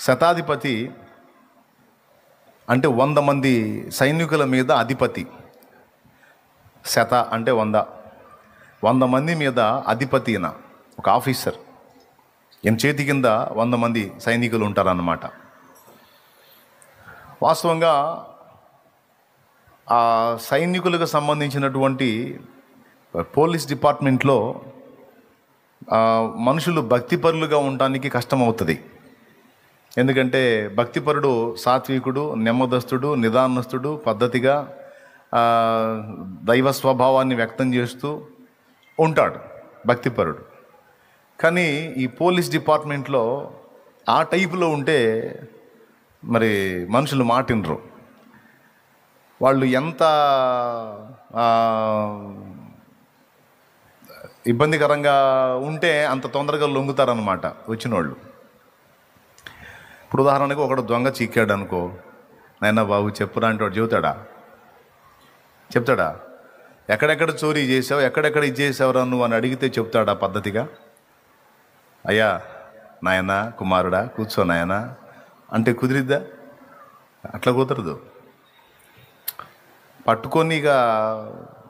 శతాధిపతి అంటే 100 మంది సైనికుల మీద అధిపతి. శత అంటే 100 మంది మీద అధిపతి ఈయన, ఒక ఆఫీసర్. ఈయన చేతి కింద 100 మంది సైనికులు ఉంటారన్నమాట. వాస్తవంగా ఆ సైనికులకు సంబంధించినటువంటి పోలీస్ డిపార్ట్మెంట్లో మనుషులు భక్తిపరులుగా ఉండడానికి కష్టమవుతుంది. ఎందుకంటే భక్తిపరుడు సాత్వికుడు, నెమ్మదస్తుడు, నిదానస్తుడు, పద్ధతిగా దైవ స్వభావాన్ని వ్యక్తం చేస్తూ ఉంటాడు భక్తిపరుడు. కానీ ఈ పోలీస్ డిపార్ట్మెంట్లో ఆ టైపులో ఉంటే మరి మనుషులు మాటినరు. వాళ్ళు ఎంత ఇబ్బందికరంగా ఉంటే అంత తొందరగా లొంగుతారనమాట వచ్చిన వాళ్ళు. ఇప్పుడు ఉదాహరణకు ఒకడు దొంగ చిక్కాడు అనుకో, నాయనా బాబు చెప్పురా అంటే వాడు చెప్తాడా? ఎక్కడెక్కడ చోరీ చేసావు, ఎక్కడెక్కడ ఇది చేసావురా నువ్వు అని అడిగితే చెప్తాడా పద్ధతిగా? అయ్యా నాయనా కుమారుడా కూర్చో నాయనా అంటే కుదిరిద్దా? అట్లా కుదరదు. పట్టుకొని ఇక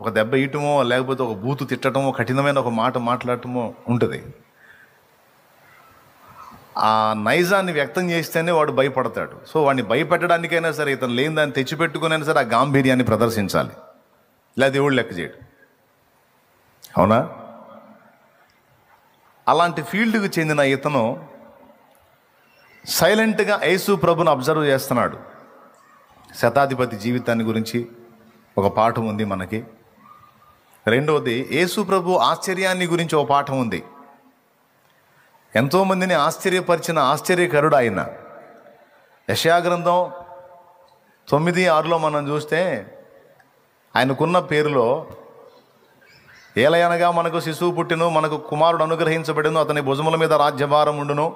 ఒక దెబ్బ ఇయటమో, లేకపోతే ఒక బూతు తిట్టడమో, కఠినమైన ఒక మాట మాట్లాడటమో ఉంటుంది. ఆ నైజాన్ని వ్యక్తం చేస్తేనే వాడు భయపడతాడు. సో వాడిని భయపెట్టడానికైనా సరే ఇతను లేని దాన్ని తెచ్చిపెట్టుకునైనా సరే ఆ గాంభీర్యాన్ని ప్రదర్శించాలి, లేదా దేవుడు లెక్క చేయడు. అవునా? అలాంటి ఫీల్డ్కి చెందిన ఇతను సైలెంట్గా యేసు ప్రభుని అబ్జర్వ్ చేస్తున్నాడు. శతాధిపతి జీవితాన్ని గురించి ఒక పాఠం ఉంది మనకి. రెండవది యేసు ప్రభు ఆశ్చర్యాన్ని గురించి ఒక పాఠం ఉంది. ఎంతోమందిని ఆశ్చర్యపరిచిన ఆశ్చర్యకరుడు ఆయన. యెషయా గ్రంథం 9:6 మనం చూస్తే ఆయనకున్న పేరులో ఏలయనగా మనకు శిశువు పుట్టెను, మనకు కుమారుడు అనుగ్రహించబడెను, అతని భుజముల మీద రాజ్యభారం ఉండును.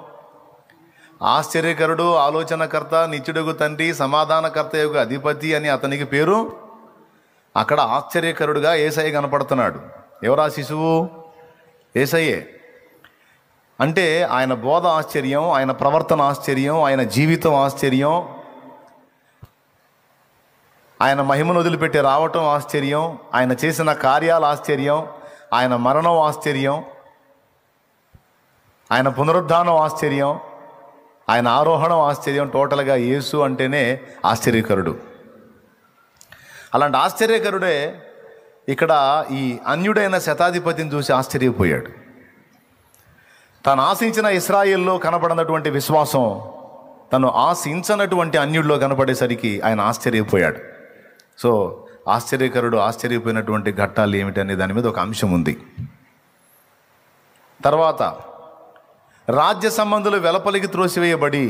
ఆశ్చర్యకరుడు, ఆలోచనకర్త, నిత్యుడగు తండ్రి, సమాధానకర్త యొక్క అధిపతి అని అతనికి పేరు. అక్కడ ఆశ్చర్యకరుడుగా యేసయ్య కనపడుతున్నాడు. ఎవరా శిశువు? యేసయ్యే. అంటే ఆయన బోధ ఆశ్చర్యం, ఆయన ప్రవర్తన ఆశ్చర్యం, ఆయన జీవితం ఆశ్చర్యం, ఆయన మహిమను వదిలిపెట్టి రావటం ఆశ్చర్యం, ఆయన చేసిన కార్యాలు ఆశ్చర్యం, ఆయన మరణం ఆశ్చర్యం, ఆయన పునరుద్ధానం ఆశ్చర్యం, ఆయన ఆరోహణం ఆశ్చర్యం. టోటల్గా యేసు అంటేనే ఆశ్చర్యకరుడు. అలాంటి ఆశ్చర్యకరుడే ఇక్కడ ఈ అన్యుడైన శతాధిపతిని చూసి ఆశ్చర్యపోయాడు. తను ఆశించిన ఇశ్రాయేల్లో కనపడినటువంటి విశ్వాసం తను ఆశించనటువంటి అన్యుడిలో కనపడేసరికి ఆయన ఆశ్చర్యపోయాడు. సో ఆశ్చర్యకరుడు ఆశ్చర్యపోయినటువంటి ఘట్టాలు ఏమిటి అనే దాని మీద ఒక అంశం ఉంది. తర్వాత రాజ్య సంబంధులు వెలపలికి త్రోసివేయబడి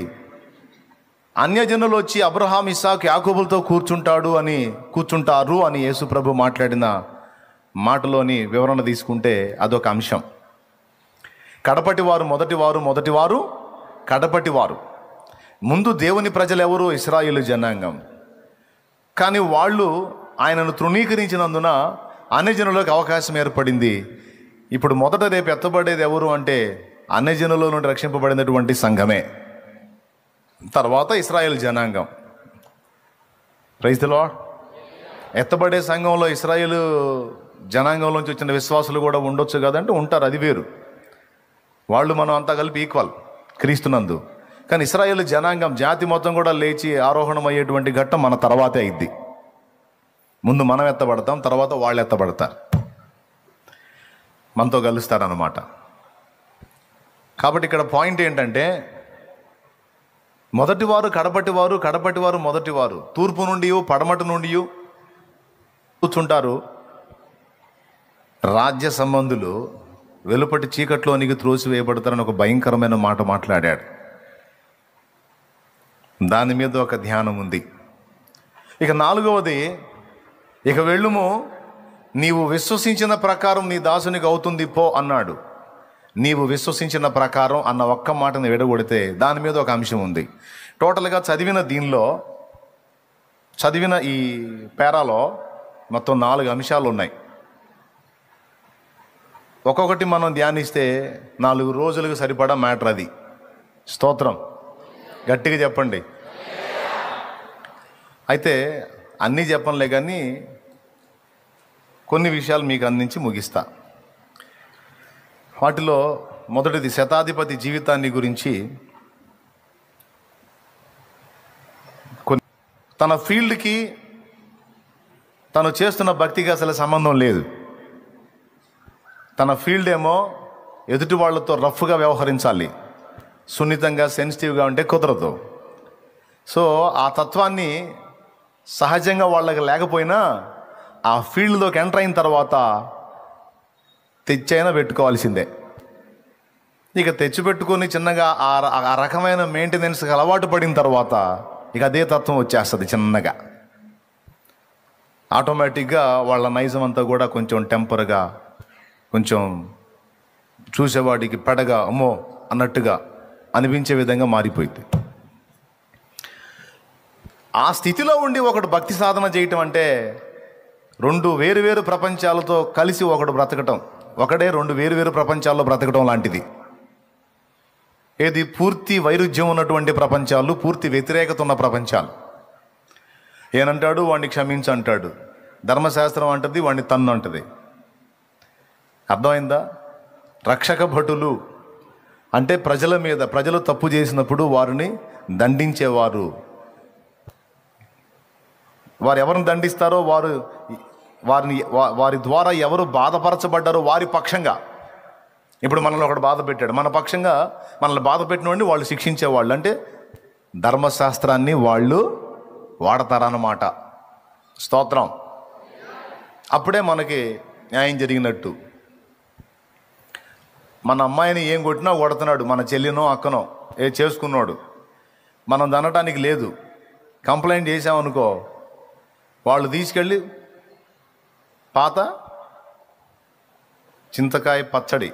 అన్యజనులు వచ్చి అబ్రహాం, ఇస్సాకు, యాకోబులతో కూర్చుంటారు అని యేసు ప్రభు మాట్లాడిన మాటలోని వివరణ తీసుకుంటే అదొక అంశం. కడపటివారు మొదటివారు కడపటివారు. ముందు దేవుని ప్రజలు ఎవరు? ఇశ్రాయేలు జనాంగం. కానీ వాళ్ళు ఆయనను తృణీకరించినందున అన్యజనులకు అవకాశం ఏర్పడింది. ఇప్పుడు రేపు ఎత్తబడేది ఎవరు అంటే అన్యజనుల నుండి రక్షింపబడినటువంటి సంఘమే. తర్వాత ఇశ్రాయేలు జనాంగం. Praise the lord. ఎత్తబడే సంఘంలో ఇశ్రాయేలు జనాంగంలోంచి వచ్చిన విశ్వాసులు కూడా ఉండొచ్చు కదంటే ఉంటారు, అది వేరు. వాళ్ళు మనం అంతా కలిపి ఈక్వల్ క్రీస్తునందు. కానీ ఇశ్రాయేలు జనాంగం జాతి మొత్తం కూడా లేచి ఆరోహణం అయ్యేటువంటి ఘట్టం మన తర్వాతే అయింది. ముందు మనం ఎత్తబడతాం, తర్వాత వాళ్ళు ఎత్తబడతారు, మనతో కలుస్తారన్నమాట. కాబట్టి ఇక్కడ పాయింట్ ఏంటంటే మొదటివారు కడపటివారు మొదటివారు. తూర్పు నుండి పడమటి నుండి కూర్చుంటారు. రాజ్య సంబంధులు వెలుపటి చీకట్లోనికి త్రోసివేయబడతారని ఒక భయంకరమైన మాట మాట్లాడాడు. దాని మీద ఒక ధ్యానం ఉంది. ఇక 4వది, ఇక వెళ్ళుము, నీవు విశ్వసించిన ప్రకారం నీ దాసునికి అవుతుంది పో అన్నాడు. నీవు విశ్వసించిన ప్రకారం అన్న ఒక్క మాటను విడగొడితే దాని మీద ఒక అంశం ఉంది. టోటల్గా చదివిన ఈ పేరాలో మొత్తం 4 అంశాలు ఉన్నాయి. ఒక్కొక్కటి మనం ధ్యానిస్తే 4 రోజులకు సరిపడా మ్యాటర్ అది. స్తోత్రం. గట్టిగా చెప్పండి. అయితే అన్నీ చెప్పనులే కానీ కొన్ని విషయాలు మీకు అందించి ముగిస్తా. వాటిలో మొదటిది శతాధిపతి జీవితాన్ని గురించి. తన ఫీల్డ్కి తను చేస్తున్న భక్తికి అసలు సంబంధం లేదు. తన ఫీల్డ్ ఏమో ఎదుటి వాళ్ళతో రఫ్గా వ్యవహరించాలి, సున్నితంగా సెన్సిటివ్గా ఉంటే కుదరదు. సో ఆ తత్వాన్ని సహజంగా వాళ్ళకి లేకపోయినా ఆ ఫీల్డ్లోకి ఎంటర్ అయిన తర్వాత తెచ్చైనా పెట్టుకోవాల్సిందే. ఇక తెచ్చిపెట్టుకొని చిన్నగా ఆ రకమైన మెయింటెనెన్స్కి అలవాటు పడిన తర్వాత ఇక అదే తత్వం వచ్చేస్తుంది చిన్నగా. ఆటోమేటిక్గా వాళ్ళ నైజం అంతా కూడా కొంచెం టెంపర్గా, కొంచెం చూసేవాడికి పెడగా అమ్మో అన్నట్టుగా అనిపించే విధంగా మారిపోయింది. ఆ స్థితిలో ఉండి ఒకడు భక్తి సాధన చేయటం అంటే రెండు వేరువేరు ప్రపంచాలతో కలిసి ఒకడు బ్రతకటం, ఒకడే రెండు వేరువేరు ప్రపంచాల్లో బ్రతకటం లాంటిది. ఏది పూర్తి వైరుధ్యం ఉన్నటువంటి ప్రపంచాలు, పూర్తి వ్యతిరేకత ఉన్న ప్రపంచాలు. ఏనంటాడు వాడిని క్షమించు అంటాడు, ధర్మశాస్త్రం అంటది వాడిని తన్ను అంటది. అర్థమైందా? రక్షక భటులు అంటే ప్రజల మీద, ప్రజలు తప్పు చేసినప్పుడు వారిని దండించేవారు. వారు ఎవరిని దండిస్తారో వారి ద్వారా ఎవరు బాధపరచబడ్డారో వారి పక్షంగా. ఇప్పుడు మనల్ని ఒకడు బాధ పెట్టాడు, మన పక్షంగా మనల్ని బాధ పెట్టిన వాడిని వాళ్ళు శిక్షించేవాళ్ళు. అంటే ధర్మశాస్త్రాన్ని వాళ్ళు వాడతారన్నమాట. స్తోత్రం. అప్పుడే మనకి న్యాయం జరిగినట్టు. మన అమ్మాయిని ఏం కొట్టినా కొడుతున్నాడు, మన చెల్లినో అక్కనో చేసుకున్నాడు, మనం దనటానికి లేదు. కంప్లైంట్ చేసామనుకో, వాళ్ళు తీసుకెళ్ళి పాత చింతకాయ పచ్చడి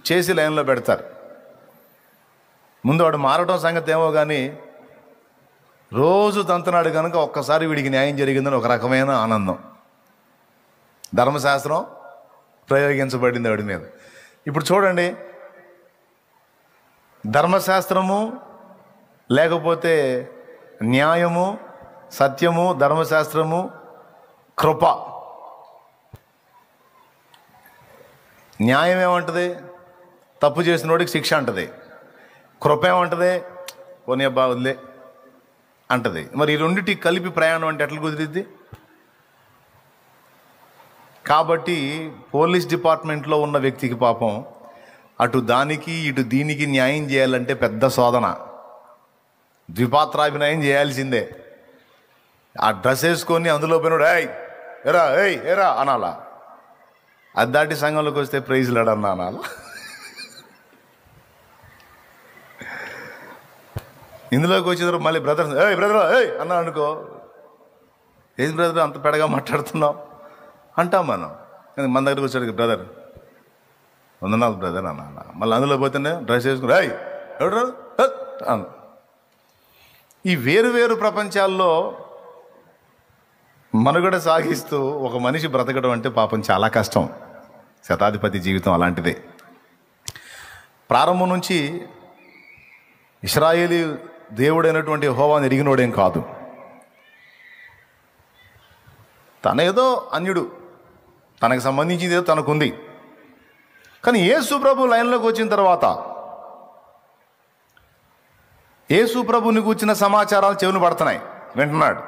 చేసి లైన్లో పెడతారు. ముందు వాడు మారటం సంగతి ఏమో కానీ రోజు తంతనాడు కనుక ఒక్కసారి వీడికి న్యాయం జరిగిందని ఒక రకమైన ఆనందం. ధర్మశాస్త్రం ప్రయోగించబడింది వాడి మీద. ఇప్పుడు చూడండి, ధర్మశాస్త్రము లేకపోతే న్యాయము, సత్యము, ధర్మశాస్త్రము, కృప. న్యాయం ఏమంటుంది? తప్పు చేసిన వాడికి శిక్ష అంటది. కృప ఏమంటుంది? పోనీ అబ్బా వదిలే అంటది. మరి ఈ రెండింటికి కలిపి ప్రయాణం అంటే ఎట్లా కుదిరిద్ది? కాబట్టి పోలీస్ డిపార్ట్మెంట్లో ఉన్న వ్యక్తికి పాపం అటు దానికి ఇటు దీనికి న్యాయం చేయాలంటే పెద్ద శోధన, ద్విపాత్రాభినయం చేయాల్సిందే. ఆ డ్రెస్ వేసుకొని అందులో పోయినాడు ఏరా అనాలా, అది దాటి సంఘంలోకి వస్తే ప్రైజ్ లాడన్నా అనాలా. ఇందులోకి వచ్చేదారు మళ్ళీ బ్రదర్ అన్నా అనుకో, ఏది బ్రదర్ అంత పెడగా మాట్లాడుతున్నావు అంటాం మనం. మన దగ్గరకు వచ్చాడు బ్రదర్, వందనాలు బ్రదర్ అన్న. మళ్ళీ అందులో పోతేనే డ్రెస్ వేసుకుని ఎవడు అన్న. ఈ వేరు ప్రపంచాల్లో మనుగడ సాగిస్తూ ఒక మనిషి బ్రతకడం అంటే పాపం చాలా కష్టం. శతాధిపతి జీవితం అలాంటిదే. ప్రారంభం నుంచి ఇశ్రాయేలీ దేవుడైనటువంటి యెహోవాను ఎరిగినోడేం కాదు. తనేదో అన్యుడు, తనకు సంబంధించింది ఏదో తనకుంది. కానీ యేసు ప్రభు లైన్లోకి వచ్చిన తర్వాత యేసు ప్రభుని కూర్చిన సమాచారాలు చెవులు పడుతున్నాయి, వింటున్నాడు.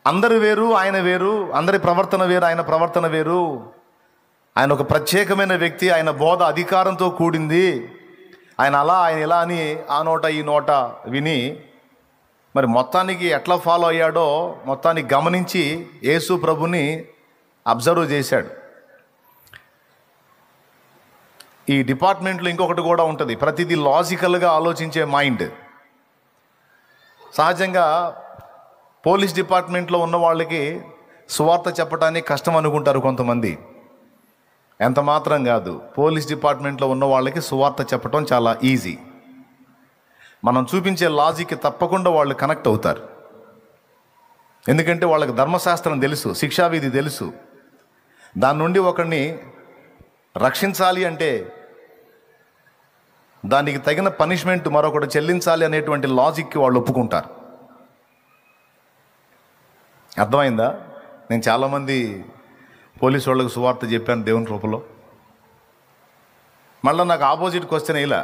అందరు వేరు, ఆయన వేరు, అందరి ప్రవర్తన వేరు, ఆయన ప్రవర్తన వేరు. ఆయన ఒక ప్రత్యేకమైన వ్యక్తి, ఆయన బోధ అధికారంతో కూడింది. ఆయన అలా, ఆయన ఇలా అని ఆ నోట ఈ నోట విని మరి మొత్తానికి ఎట్లా ఫాలో అయ్యాడో మొత్తానికి గమనించి యేసు ప్రభుని అబ్జర్వ్ చేశాడు. ఈ డిపార్ట్మెంట్లో ఇంకొకటి కూడా ఉంటుంది, ప్రతిదీ లాజికల్గా ఆలోచించే మైండ్. సహజంగా పోలీస్ డిపార్ట్మెంట్లో ఉన్న వాళ్ళకి సువార్త చెప్పడానికి కష్టం అనుకుంటారు కొంతమంది. ఎంత మాత్రం కాదు, పోలీస్ డిపార్ట్మెంట్లో ఉన్న వాళ్ళకి సువార్త చెప్పడం చాలా ఈజీ. మనం చూపించే లాజిక్కి తప్పకుండా వాళ్ళు కనెక్ట్ అవుతారు. ఎందుకంటే వాళ్ళకి ధర్మశాస్త్రం తెలుసు, శిక్షావిధి తెలుసు. దాని నుండి ఒకరిని రక్షించాలి అంటే దానికి తగిన పనిష్మెంట్ మరొకటి చెల్లించాలి అనేటువంటి లాజిక్కి వాళ్ళు ఒప్పుకుంటారు. అర్థమైందా? నేను చాలామంది పోలీసు వాళ్ళకు సువార్త చెప్పాను దేవుని రూపంలో. మళ్ళీ నాకు ఆపోజిట్ క్వశ్చన్ ఇలా,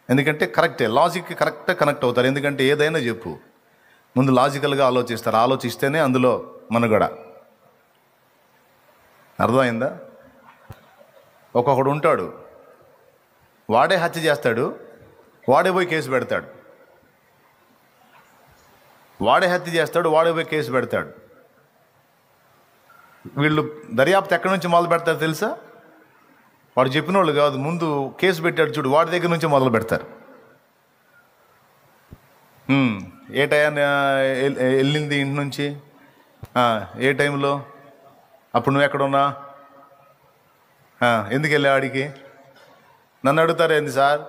ఎందుకంటే కరెక్టే, లాజిక్కి కరెక్ట్గా కనెక్ట్ అవుతారు. ఎందుకంటే ఏదైనా చెప్పు ముందు లాజికల్గా ఆలోచిస్తారు, ఆలోచిస్తేనే అందులో మనుగడ. అర్థమైందా? ఒక్కొక్కడు ఉంటాడు, వాడే హత్య చేస్తాడు, వాడే పోయి కేసు పెడతాడు. వాడే హత్య చేస్తాడు, వాడే పోయి కేసు పెడతాడు. వీళ్ళు దర్యాప్తు ఎక్కడి నుంచి మొదలు పెడతారు తెలుసా? వాడు చెప్పిన వాళ్ళు కాదు, ముందు కేసు పెట్టాడు చూడు, వాడి దగ్గర నుంచి మొదలు పెడతారు. ఏ టైం వెళ్ళింది ఇంటి నుంచి, ఏ టైంలో, అప్పుడు నువ్వు ఎక్కడున్నా, ఎందుకు వెళ్ళా ఆడికి, నన్ను అడుగుతారు ఏంది సార్?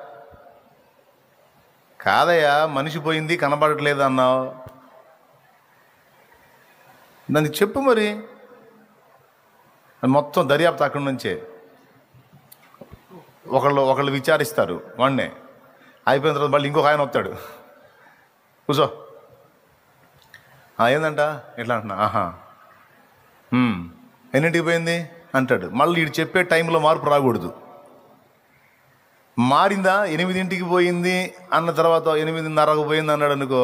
కాదయ్యా, మనిషి పోయింది కనబడట్లేదు అన్నావు, దానికి చెప్పు మరి. మొత్తం దర్యాప్తు అక్కడి నుంచే ఒకళ్ళు విచారిస్తారు వాడినే. అయిపోయిన తర్వాత మళ్ళీ ఇంకొక ఆయన వస్తాడు, కూర్చో, ఏందంట ఎట్లా అంటున్నా, ఎన్నింటికి పోయింది అంటాడు. మళ్ళీ వీడు చెప్పే టైంలో మార్పు రాకూడదు. మారిందా, 8ంటికి పోయింది అన్న తర్వాత 8:30కు పోయింది అన్నాడు అనుకో,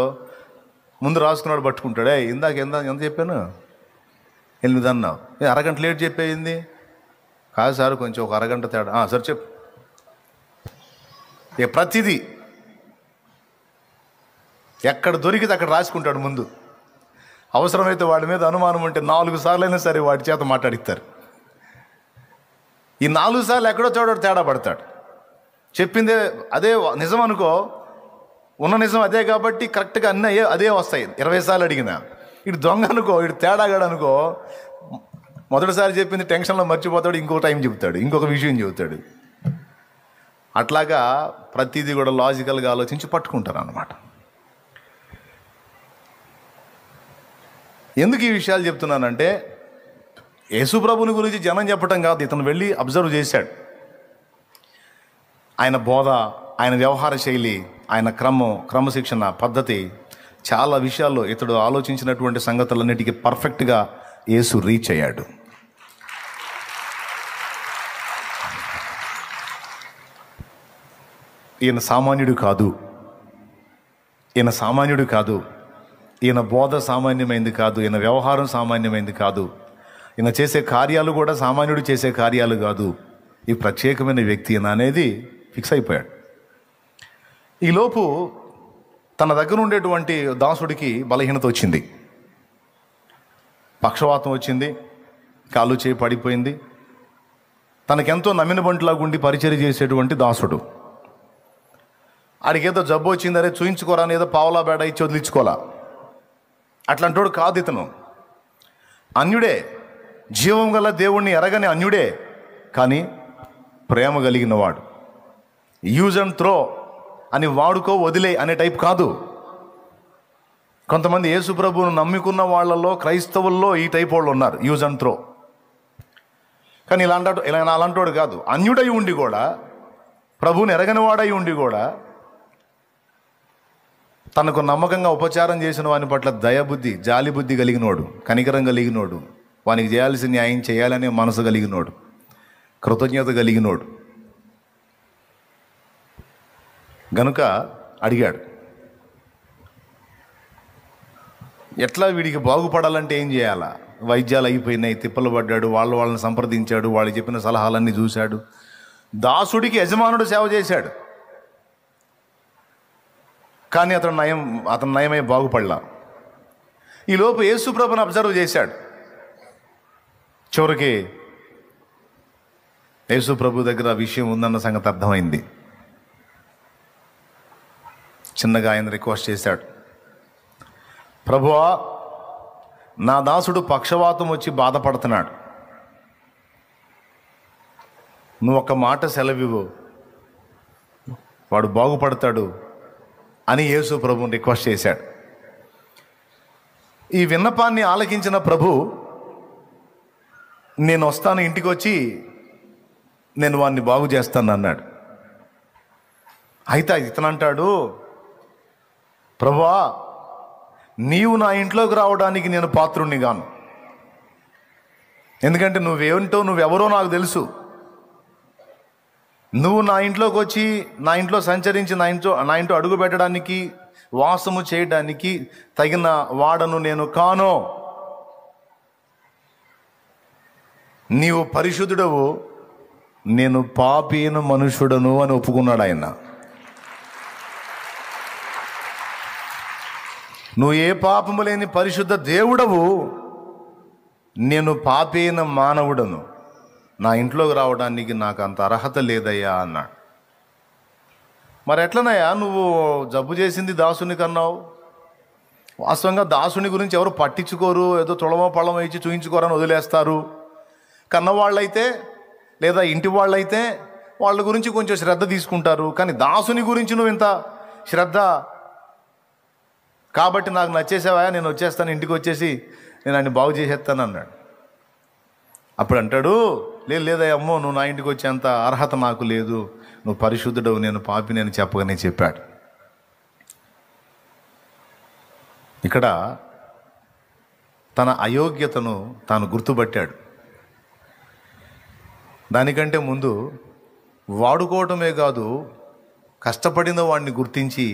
ముందు రాసుకున్నాడు పట్టుకుంటాడు, ఇందాక ఎంత చెప్పాను, 8 అన్నావు, అరగంట లేట్ చెప్పేయింది. కాదు సార్, కొంచెం ఒక అరగంట తేడా. సార్ చెప్పు. ప్రతిదీ ఎక్కడ దొరికితే అక్కడ రాసుకుంటాడు ముందు. అవసరమైతే వాడి మీద అనుమానం ఉంటే 4 సార్లైనా సరే వాడి చేత మాట్లాడిస్తారు. ఈ 4 సార్లు ఎక్కడో చోట తేడా పడతాడు. చెప్పిందే అదే నిజం అనుకో, ఉన్న నిజం అదే కాబట్టి కరెక్ట్గా అన్నీ అదే వస్తాయి. 20 సార్లు అడిగినా. ఇటు దొంగ అనుకో, ఇటు తేడాగాడు అనుకో, మొదటిసారి చెప్పింది టెన్షన్లో మర్చిపోతాడు, ఇంకో టైం చెబుతాడు, ఇంకొక విషయం చెబుతాడు. అట్లాగా ప్రతిదీ కూడా లాజికల్గా ఆలోచించి పట్టుకుంటారు అన్నమాట. ఎందుకు ఈ విషయాలు చెప్తున్నానంటే, యేసుప్రభుని గురించి జనం చెప్పటం కాదు, ఇతను వెళ్ళి అబ్జర్వ్ చేశాడు. ఆయన బోధ, ఆయన వ్యవహార శైలి, ఆయన క్రమశిక్షణ పద్ధతి, చాలా విషయాల్లో ఇతడు ఆలోచించినటువంటి సంగతులన్నిటికీ పర్ఫెక్ట్గా యేసు రీచ్ అయ్యాడు. ఈయన సామాన్యుడు కాదు, ఈయన బోధ సామాన్యమైంది కాదు, ఈయన వ్యవహారం సామాన్యమైంది కాదు, ఈయన చేసే కార్యాలు కూడా సామాన్యుడు చేసే కార్యాలు కాదు, ఈ ప్రత్యేకమైన వ్యక్తి ఈయన అనేది ఫిక్స్ అయిపోయాడు. ఈలోపు తన దగ్గర ఉండేటువంటి దాసుడికి బలహీనత వచ్చింది, పక్షవాతం వచ్చింది, కాలు చేయి పడిపోయింది. తనకెంతో నమ్మిన బంటులాగా ఉండి పరిచర్య చేసేటువంటి దాసుడు, ఆడికేదో జబ్బు వచ్చింది, అరే చూయించుకోరా అని ఏదో పావలా బేడ ఇచ్చి వదిలించుకోవాలా, అట్లాంటోడు కాదు ఇతను. అన్యుడే, జీవం గల దేవుణ్ణి ఎరగని అన్యుడే, కానీ ప్రేమ కలిగిన వాడు. యూజ్ అండ్ త్రో అని, వాడుకో వదిలే అనే టైప్ కాదు. కొంతమంది యేసు ప్రభువును నమ్ముకున్న వాళ్ళలో, క్రైస్తవుల్లో ఈ టైప్ వాళ్ళు ఉన్నారు, యూజ్ అండ్ త్రో. కానీ అలాంటోడు కాదు. అన్యుడై ఉండి కూడా, ప్రభువుని ఎరగని వాడై ఉండి కూడా, తనకు నమ్మకంగా ఉపచారం చేసిన వాని పట్ల దయబుద్ధి, జాలిబుద్ధి కలిగినోడు, కనికరం కలిగినోడు, వానికి చేయాల్సిన న్యాయం చేయాలనే మనసు కలిగినోడు, కృతజ్ఞత కలిగినోడు గనుక అడిగాడు, ఎట్లా వీడికి బాగుపడాలంటే ఏం చేయాలా? వైద్యాలు అయిపోయినాయి, తిప్పలు పడ్డాడు, వాళ్ళని సంప్రదించాడు, వాళ్ళు చెప్పిన సలహాలన్నీ చూశాడు. దాసుడికి యజమానుడు సేవ చేశాడు, కానీ అతను నయమై బాగుపడలా. ఈలోపు యేసుప్రభుని అబ్జర్వ్ చేశాడు. చివరికి యేసుప్రభు దగ్గర విషయం ఉందన్న సంగతి అర్థమైంది. చిన్నగా ఆయన రిక్వెస్ట్ చేశాడు, ప్రభువా, నా దాసుడు పక్షవాతం వచ్చి బాధపడుతున్నాడు, నువ్వు ఒక్క మాట సెలవివ్వు, వాడు బాగుపడతాడు అని యేసు ప్రభుని రిక్వెస్ట్ చేశాడు. ఈ విన్నపాన్ని ఆలకించిన ప్రభు, నేను వస్తాను, ఇంటికి వచ్చి నేను వాడిని బాగు చేస్తాను అన్నాడు. అయితే ఇతను అంటాడు, ప్రభువా, నీవు నా ఇంట్లోకి రావడానికి నేను పాత్రుణ్ణి గాను. ఎందుకంటే నువ్వెవరో నాకు తెలుసు. నువ్వు నా ఇంట్లోకి వచ్చి నా ఇంట్లో సంచరించి నా ఇంట్లో అడుగు పెట్టడానికి, వాసము చేయడానికి తగిన వాడను నేను కాను. నీవు పరిశుద్ధుడవు, నేను పాపిన మనుషుడను అని ఒప్పుకున్నాడు ఆయన. నువ్వు ఏ పాపము లేని పరిశుద్ధ దేవుడవు, నేను పాపైన మానవుడను, నా ఇంట్లోకి రావడానికి నాకు అంత అర్హత లేదయ్యా అన్నాడు. మరి ఎట్లనయ్యా, నువ్వు జబ్బు చేసింది దాసుని కన్నావు. వాస్తవంగా దాసుని గురించి ఎవరు పట్టించుకోరు, ఏదో తొడమో పళ్ళమో ఇచ్చి చూయించుకోరని వదిలేస్తారు. కన్నవాళ్ళైతే లేదా ఇంటి వాళ్ళైతే వాళ్ళ గురించి కొంచెం శ్రద్ధ తీసుకుంటారు. కానీ దాసుని గురించి నువ్వు ఇంత శ్రద్ధ, కాబట్టి నాకు నచ్చేసావా, నేను వచ్చేస్తాను, ఇంటికి వచ్చేసి నేను ఆయన బాగు చేసేస్తాను అన్నాడు. అప్పుడు అంటాడు, లేదయ్యా అమ్మో, నువ్వు నా ఇంటికి వచ్చేంత అర్హత నాకు లేదు, నువ్వు పరిశుద్ధుడవు, నేను పాపిని అని చెప్పగానే చెప్పాడు. ఇక్కడ తన అయోగ్యతను తాను గుర్తుపట్టాడు. దానికంటే ముందు వాడుకోవటమే కాదు, కష్టపడిన వాడిని గుర్తించి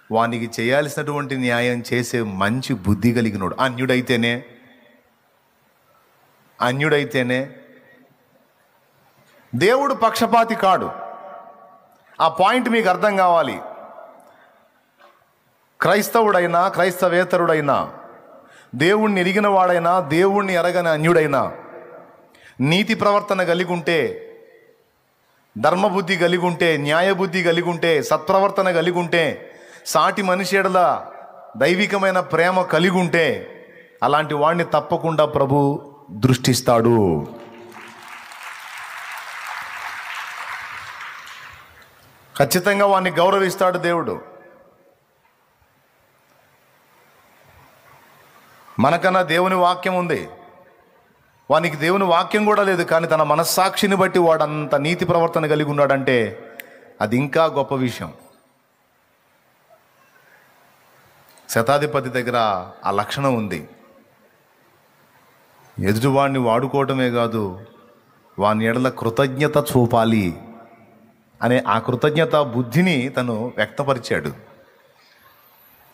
వానికి చేయాల్సినటువంటి న్యాయం చేసే మంచి బుద్ధి కలిగినోడు. అన్యుడైతేనే దేవుడు పక్షపాతి కాడు. ఆ పాయింట్ మీకు అర్థం కావాలి. క్రైస్తవుడైనా క్రైస్తవేతరుడైనా, దేవుణ్ణి ఎరిగిన వాడైనా దేవుణ్ణి ఎరగని అన్యుడైనా, నీతి ప్రవర్తన కలిగి ఉంటే, ధర్మబుద్ధి కలిగి ఉంటే, న్యాయబుద్ధి కలిగి ఉంటే, సత్ప్రవర్తన కలిగి ఉంటే, సాటి మనిషి ఎడల దైవికమైన ప్రేమ కలిగి ఉంటే, అలాంటి వాడిని తప్పకుండా ప్రభు దృష్టిస్తాడు. ఖచ్చితంగా వాడిని గౌరవిస్తాడు దేవుడు. మనకన్నా దేవుని వాక్యం ఉంది, వానికి దేవుని వాక్యం కూడా లేదు. కానీ తన మనస్సాక్షిని బట్టి వాడంత నీతి ప్రవర్తన కలిగి ఉన్నాడంటే అది ఇంకా గొప్ప విషయం. శతాధిపతి దగ్గర ఆ లక్షణం ఉంది. ఎదుటివాడిని వాడుకోవటమే కాదు, వాని ఎడల కృతజ్ఞత చూపాలి అనే ఆ కృతజ్ఞత బుద్ధిని తను వ్యక్తపరిచాడు.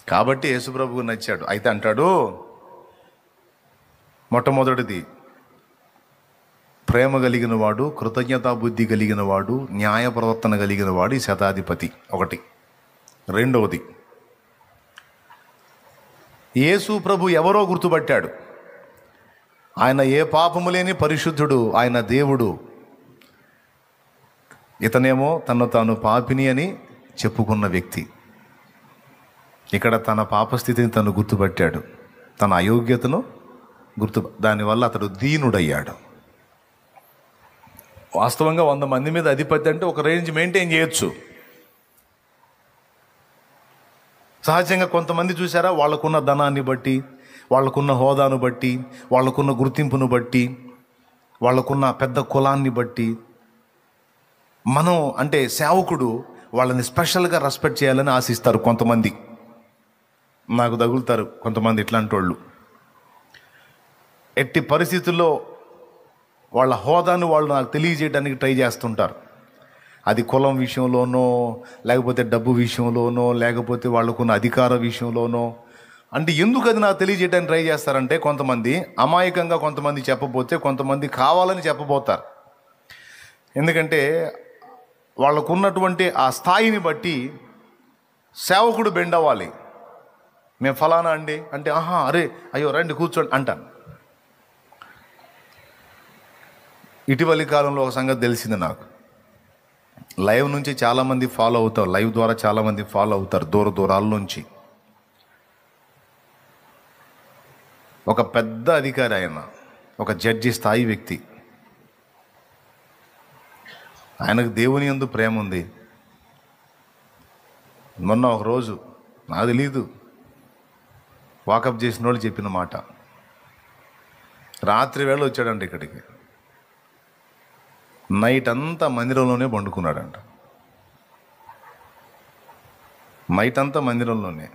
కాబట్టి యేసుప్రభువు నచ్చాడు. అయితే అంటాడు, మొట్టమొదటిది ప్రేమ కలిగిన వాడు, కృతజ్ఞతా బుద్ధి కలిగిన వాడు, న్యాయ ప్రవర్తన కలిగిన వాడు ఈ శతాధిపతి. ఒకటి. రెండవది, యేసు ప్రభు ఎవరో గుర్తుపట్టాడు. ఆయన ఏ పాపము లేని పరిశుద్ధుడు, ఆయన దేవుడు. ఇతనేమో తను తాను పాపిని అని చెప్పుకున్న వ్యక్తి. ఇక్కడ తన పాపస్థితిని తను గుర్తుపట్టాడు, తన అయోగ్యతను దానివల్ల అతడు దీనుడయ్యాడు. వాస్తవంగా 100 మంది మీద అధిపతి అంటే ఒక రేంజ్ మెయింటైన్ చేయొచ్చు. సహజంగా కొంతమంది చూసారా, వాళ్ళకున్న ధనాన్ని బట్టి, వాళ్ళకున్న హోదాను బట్టి, వాళ్ళకున్న గుర్తింపును బట్టి, వాళ్ళకున్న పెద్ద కులాన్ని బట్టి, మనం అంటే సేవకుడు వాళ్ళని స్పెషల్గా రెస్పెక్ట్ చేయాలని ఆశిస్తారు కొంతమంది. నాకు తగులుతారు కొంతమంది ఇట్లాంటి వాళ్ళు. ఎట్టి పరిస్థితుల్లో వాళ్ళ హోదాను వాళ్ళు నాకు తెలియజేయడానికి ట్రై చేస్తుంటారు. అది కులం విషయంలోనో, లేకపోతే డబ్బు విషయంలోనో, లేకపోతే వాళ్ళకున్న అధికార విషయంలోనో. అంటే ఎందుకు అది నాకు తెలియజేయడానికి ట్రై చేస్తారంటే, కొంతమంది అమాయకంగా కొంతమంది చెప్పబోతే, కొంతమంది కావాలని చెప్పబోతారు. ఎందుకంటే వాళ్ళకున్నటువంటి ఆ స్థాయిని బట్టి సేవకుడు బెండ్ అవ్వాలి. మేము ఫలానా అండి అంటే, అరే అయ్యో రండి కూర్చోండి అంటాను. ఇటీవలి కాలంలో ఒక సంగతి తెలిసింది నాకు. లైవ్ నుంచి చాలామంది ఫాలో అవుతారు, లైవ్ ద్వారా చాలామంది ఫాలో అవుతారు దూరాల నుంచి. ఒక పెద్ద అధికారి, ఆయన ఒక జడ్జి స్థాయి వ్యక్తి. ఆయనకు దేవుని యందు ప్రేమ ఉంది. మొన్న ఒక రోజు నాకు తెలీదు, వాకప్ చేసిన వాళ్ళు చెప్పిన మాట, రాత్రి వేళ వచ్చాడంట ఇక్కడికి. నైట్ అంతా మందిరంలోనే పండుకున్నాడంట. నైట్ అంతా మందిరంలోనే.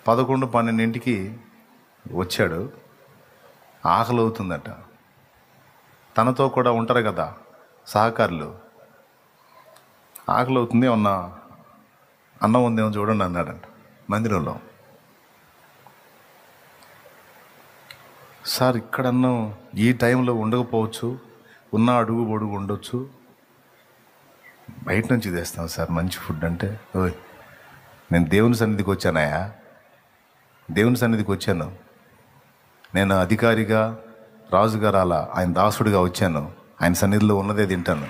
11-12 వచ్చాడు. ఆకలి అవుతుందట. తనతో కూడా ఉంటారు కదా సహకారులు. ఆకలి అవుతుంది, అన్నం ఉందేమో చూడండి అన్నాడంట మందిరంలో. సార్ ఇక్కడ అన్నం ఈ టైంలో ఉండకపోవచ్చు, ఉన్న అడుగు పొడుగు ఉండొచ్చు, బయట నుంచి తెస్తాం సార్ మంచి ఫుడ్ అంటే. ఓయ్, నేను దేవుని సన్నిధికి వచ్చానయా, దేవుని సన్నిధికి వచ్చాను. నేను అధికారిగా, రాజుగారు అలా ఆయన దాసుడిగా వచ్చాను. ఆయన సన్నిధిలో ఉన్నదే తింటాను,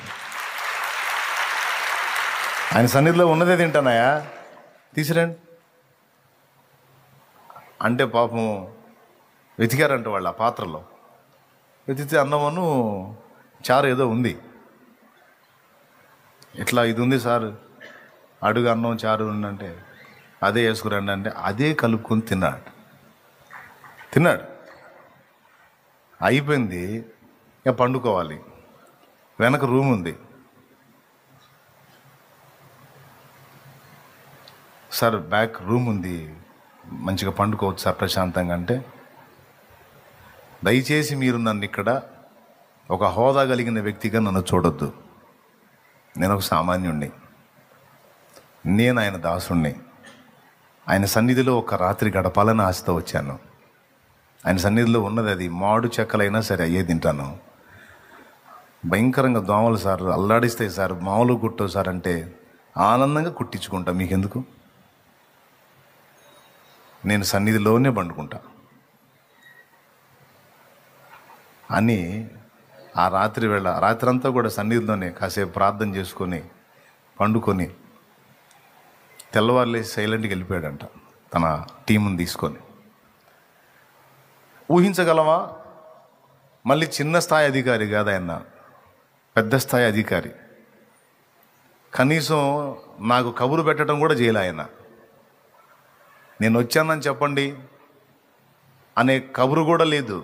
ఆయన సన్నిధిలో ఉన్నదే తింటానయా, తీసిరండి అంటే పాపం వెతికారంట వాళ్ళు ఆ పాత్రలో. వెతికితే అన్నమును చారు ఏదో ఉంది. ఇట్లా ఇది ఉంది సార్, అడుగు అన్నం చారు ఉందంటే అదే వేసుకురండి అంటే అదే కలుపుకొని తిన్నాడు. అయిపోయింది, ఇక పండుకోవాలి. వెనక రూమ్ ఉంది. సార్ బ్యాక్ రూమ్ ఉంది, మంచిగా పండుకోవచ్చు సార్ ప్రశాంతంగా అంటే, దయచేసి మీరు నన్ను ఇక్కడ ఒక హోదా కలిగిన వ్యక్తిగా నన్ను చూడొద్దు. నేను ఒక సామాన్యుణ్ణి, నేను ఆయన దాసుణ్ణి. ఆయన సన్నిధిలో ఒక రాత్రి గడపాలని ఆశతో వచ్చాను. ఆయన సన్నిధిలో ఉన్నది అది మాడు చెక్కలైనా సరే అయ్యే తింటాను. భయంకరంగా దోమలు సార్ అల్లాడిస్తాయి సార్, మామూలు కుట్టవు సార్ అంటే ఆనందంగా కుట్టించుకుంటా, మీకెందుకు, నేను సన్నిధిలోనే పండుకుంటా అని ఆ రాత్రంతా కూడా సన్నిధిలోనే కాసేపు ప్రార్థన చేసుకొని పండుకొని తెల్లవారులేసి సైలెంట్గా వెళ్ళిపోయాడంట తన టీముని తీసుకొని. ఊహించగలవా? మళ్ళీ చిన్న స్థాయి అధికారి కాదు ఆయన, పెద్ద స్థాయి అధికారి. కనీసం నాకు కబురు పెట్టడం కూడా చేయలే ఆయన. నేను వచ్చానని చెప్పండి అనే కబురు కూడా లేదు.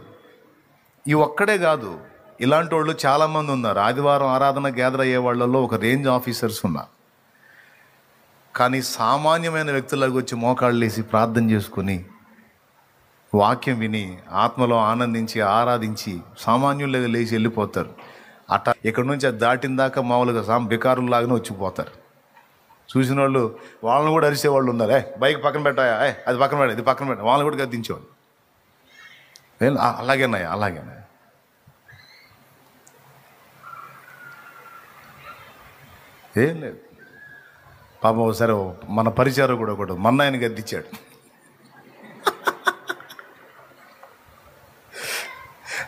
ఈ ఒక్కడే కాదు, ఇలాంటి వాళ్ళు చాలామంది ఉన్నారు. ఆదివారం ఆరాధన గ్యాదర్ అయ్యే వాళ్ళలో ఒక రేంజ్ ఆఫీసర్స్ ఉన్నారు. కానీ సామాన్యమైన వ్యక్తులకు వచ్చి మోకాళ్ళు వేసి ప్రార్థన చేసుకుని వాక్యం విని ఆత్మలో ఆనందించి ఆరాధించి సామాన్యులుగా లేచి వెళ్ళిపోతారు. అట్లా ఇక్కడ నుంచి అది దాటిన దాకా మామూలుగా బికారులాగానే వచ్చిపోతారు. చూసిన వాళ్ళు వాళ్ళని కూడా అరిసేవాళ్ళు ఉన్నారు. బైక్ పక్కన పెట్టాయా, అది పక్కన పెట్టా, ఇది పక్కన పెట్టా, వాళ్ళని కూడా గద్దించేవాళ్ళు. అలాగేనాయా ఏం లేదు. పాపం ఒకసారి మన పరిచారం కూడా ఒకటి మన్నాయని గద్దించాడు.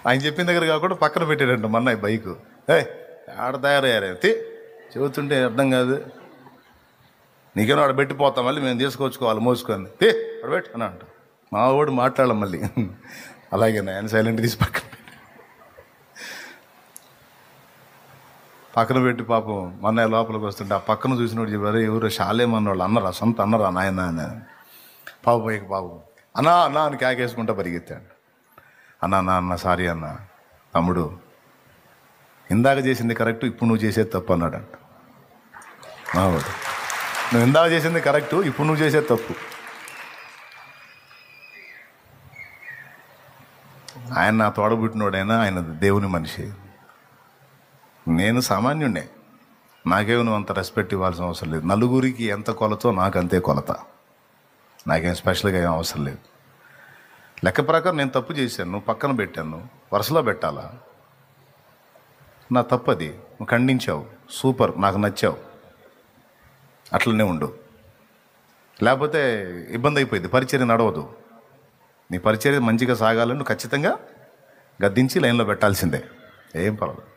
ఆయన చెప్పిన దగ్గర కాకుండా పక్కన పెట్టాడంట మన్నాయి బైకు. ఆడ తయారయ్యారే చెబుతుంటే అర్థం కాదు, నీకేమో ఆడ పెట్టిపోతాం, మళ్ళీ మేము తీసుకొచ్చుకోవాలి మోసుకొని ఆడ పెట్టి అని అంట. మా వాడు మాట్లాడాలి మళ్ళీ. అలాగేనా ఆయన సైలెంట్ తీసి పక్కన పెట్టి పాపం మన్నయ్య లోపలికి వస్తుంటే ఆ పక్కన చూసినోడు చెప్పారు, ఎవరు షాలేమన్నోళ్ళు అన్నరా, సొంత అన్నరా నాయన అని. పాపం అన్నా అని కేకేసుకుంటా పరిగెత్తాడు. అన్న సారీ అన్న, తమ్ముడు ఇందాక చేసింది కరెక్టు, ఇప్పుడు నువ్వు చేసేది తప్పు అన్నాడంట. మావాడు, నువ్వు ఇందాక చేసింది కరెక్టు, ఇప్పుడు నువ్వు చేసేది తప్పు. ఆయన నా తోడబుట్టినోడైనా ఆయన దేవుని మనిషి, నేను సామాన్యుడే. నాకేమో నువ్వు అంత రెస్పెక్ట్ ఇవ్వాల్సిన అవసరం లేదు. నలుగురికి ఎంత కొలతో నాకు అంతే కొలత, నాకేం స్పెషల్గా ఏం అవసరం లేదు. లెక్క ప్రకారం నేను తప్పు చేశాను, నువ్వు పక్కన పెట్టాను, వరుసలో పెట్టాలా? నా తప్పు అది, నువ్వు ఖండించావు, సూపర్, నాకు నచ్చావు, అట్లనే ఉండు. లేకపోతే ఇబ్బంది అయిపోయింది, పరిచర్య నడవదు. నీ పరిచర్య మంచిగా సాగాలని నువ్వు ఖచ్చితంగా గద్దించి లైన్లో పెట్టాల్సిందే, ఏం పర్వాలేదు.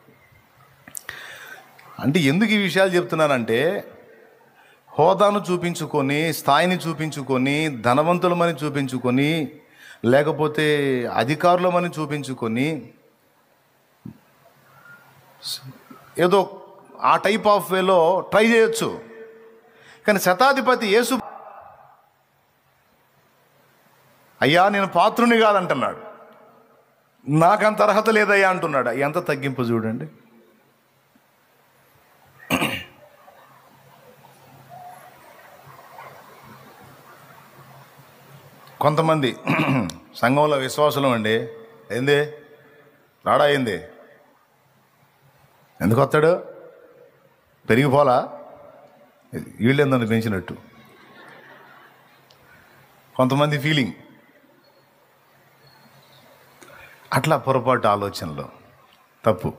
అంటే ఎందుకు ఈ విషయాలు చెప్తున్నానంటే, హోదాను చూపించుకొని, స్థాయిని చూపించుకొని, ధనవంతులమని చూపించుకొని, లేకపోతే అధికారులమని చూపించుకొని, ఏదో ఆ టైప్ ఆఫ్ వేలో ట్రై చేయొచ్చు. కానీ శతాధిపతి యేసు, అయ్యా నేను పాత్రుని కాదంటున్నాడు, నాకంత అర్హత లేదయ్యా అంటున్నాడు. ఎంత తగ్గింపు చూడండి. కొంతమంది సంఘంలో విశ్వాసులం అండి, ఏంది రాడా ఏంది, ఎందుకు వస్తాడు, పెరిగిపోలా, వీళ్ళేందని పెంచినట్టు కొంతమంది ఫీలింగ్. అట్లా పొరపాటు ఆలోచనలో తప్పు.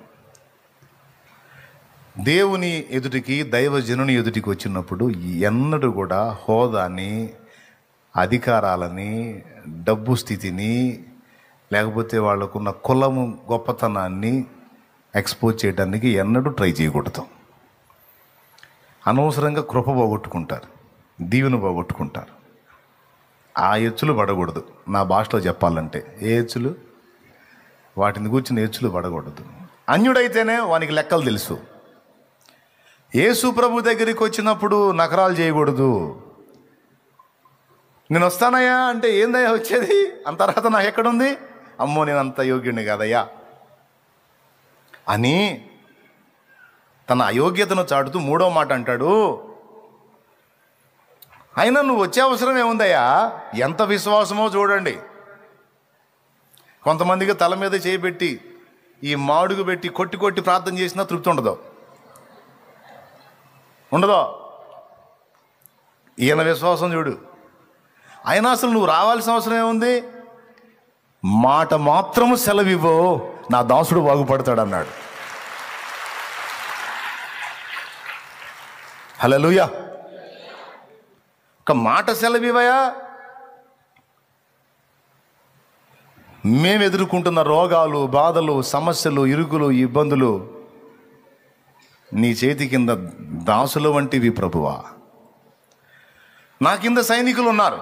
దేవుని ఎదుటికి, దైవజనుని ఎదుటికి వచ్చినప్పుడు ఎన్నడూ కూడా హోదాని, అధికారాలని, డబ్బు స్థితిని, లేకపోతే వాళ్ళకున్న కులము గొప్పతనాన్ని ఎక్స్పోజ్ చేయడానికి ఎన్నడూ ట్రై చేయకూడదు. అనవసరంగా కృప పోగొట్టుకుంటారు, దీవెన పోగొట్టుకుంటారు. ఆ ఎచ్చులు పడకూడదు. నా భాషలో చెప్పాలంటే ఏ ఎచ్చులు, వాటిని కూర్చుని ఎచ్చులు పడకూడదు. అన్యుడైతేనే వానికి లెక్కలు తెలుసు. యేసు ప్రభు దగ్గరికి వచ్చినప్పుడు నకరాలు చేయకూడదు. నేను వస్తానయ్యా అంటే ఏందయ్యా వచ్చేది, అంత అర్హత నాకు ఎక్కడుంది, అమ్మో నేను అంత యోగ్యుడిని కాదయ్యా అని తన అయోగ్యతను చాటుతూ మూడో మాట అంటాడు, అయినా నువ్వు వచ్చే అవసరం ఏముందయ్యా, ఎంత విశ్వాసమో చూడండి. కొంతమందికి తల మీద చేయబెట్టి ఈ మాడుగు పెట్టి కొట్టి కొట్టి ప్రార్థన చేసినా తృప్తి ఉండదో. ఈయన విశ్వాసం చూడు. అయినా అసలు నువ్వు రావాల్సిన అవసరం ఏముంది, మాట మాత్రము సెలవివ్వో నా దాసుడు బాగుపడతాడు అన్నాడు. హల్లెలూయా. ఒక మాట సెలవివయా. మేము ఎదుర్కొంటున్న రోగాలు, బాధలు, సమస్యలు, ఇరుకులు, ఇబ్బందులు నీ చేతి కింద దాసుల వంటివి ప్రభువా. నా కింద సైనికులు ఉన్నారు.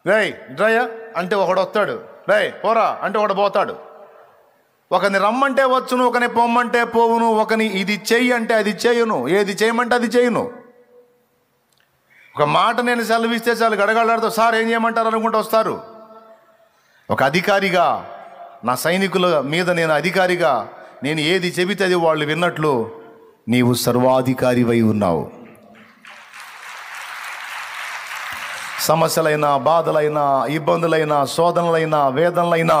రేయ్ డ్రయ్యా అంటే ఒకడు వస్తాడు, రేయ్ పోరా అంటే ఒకడు పోతాడు. ఒకని రమ్మంటే వచ్చును, ఒకని పొమ్మంటే పోవును, ఒకని ఇది చెయ్యి అంటే అది చేయను, ఏది చేయమంటే అది చేయను. ఒక మాట నేను సెలవిస్తే చాలు గడగడలాడుతూ సార్ ఏం చేయమంటారు అనుకుంటూ వస్తారు. ఒక అధికారిగా, నా సైనికుల మీద నేను అధికారిగా, నేను ఏది చెబితే అది వాళ్ళు విన్నట్లు నీవు సర్వాధికారివై ఉన్నావు. సమస్యలైనా, బాధలైనా, ఇబ్బందులైనా, శోధనలైనా, వేదనలైనా,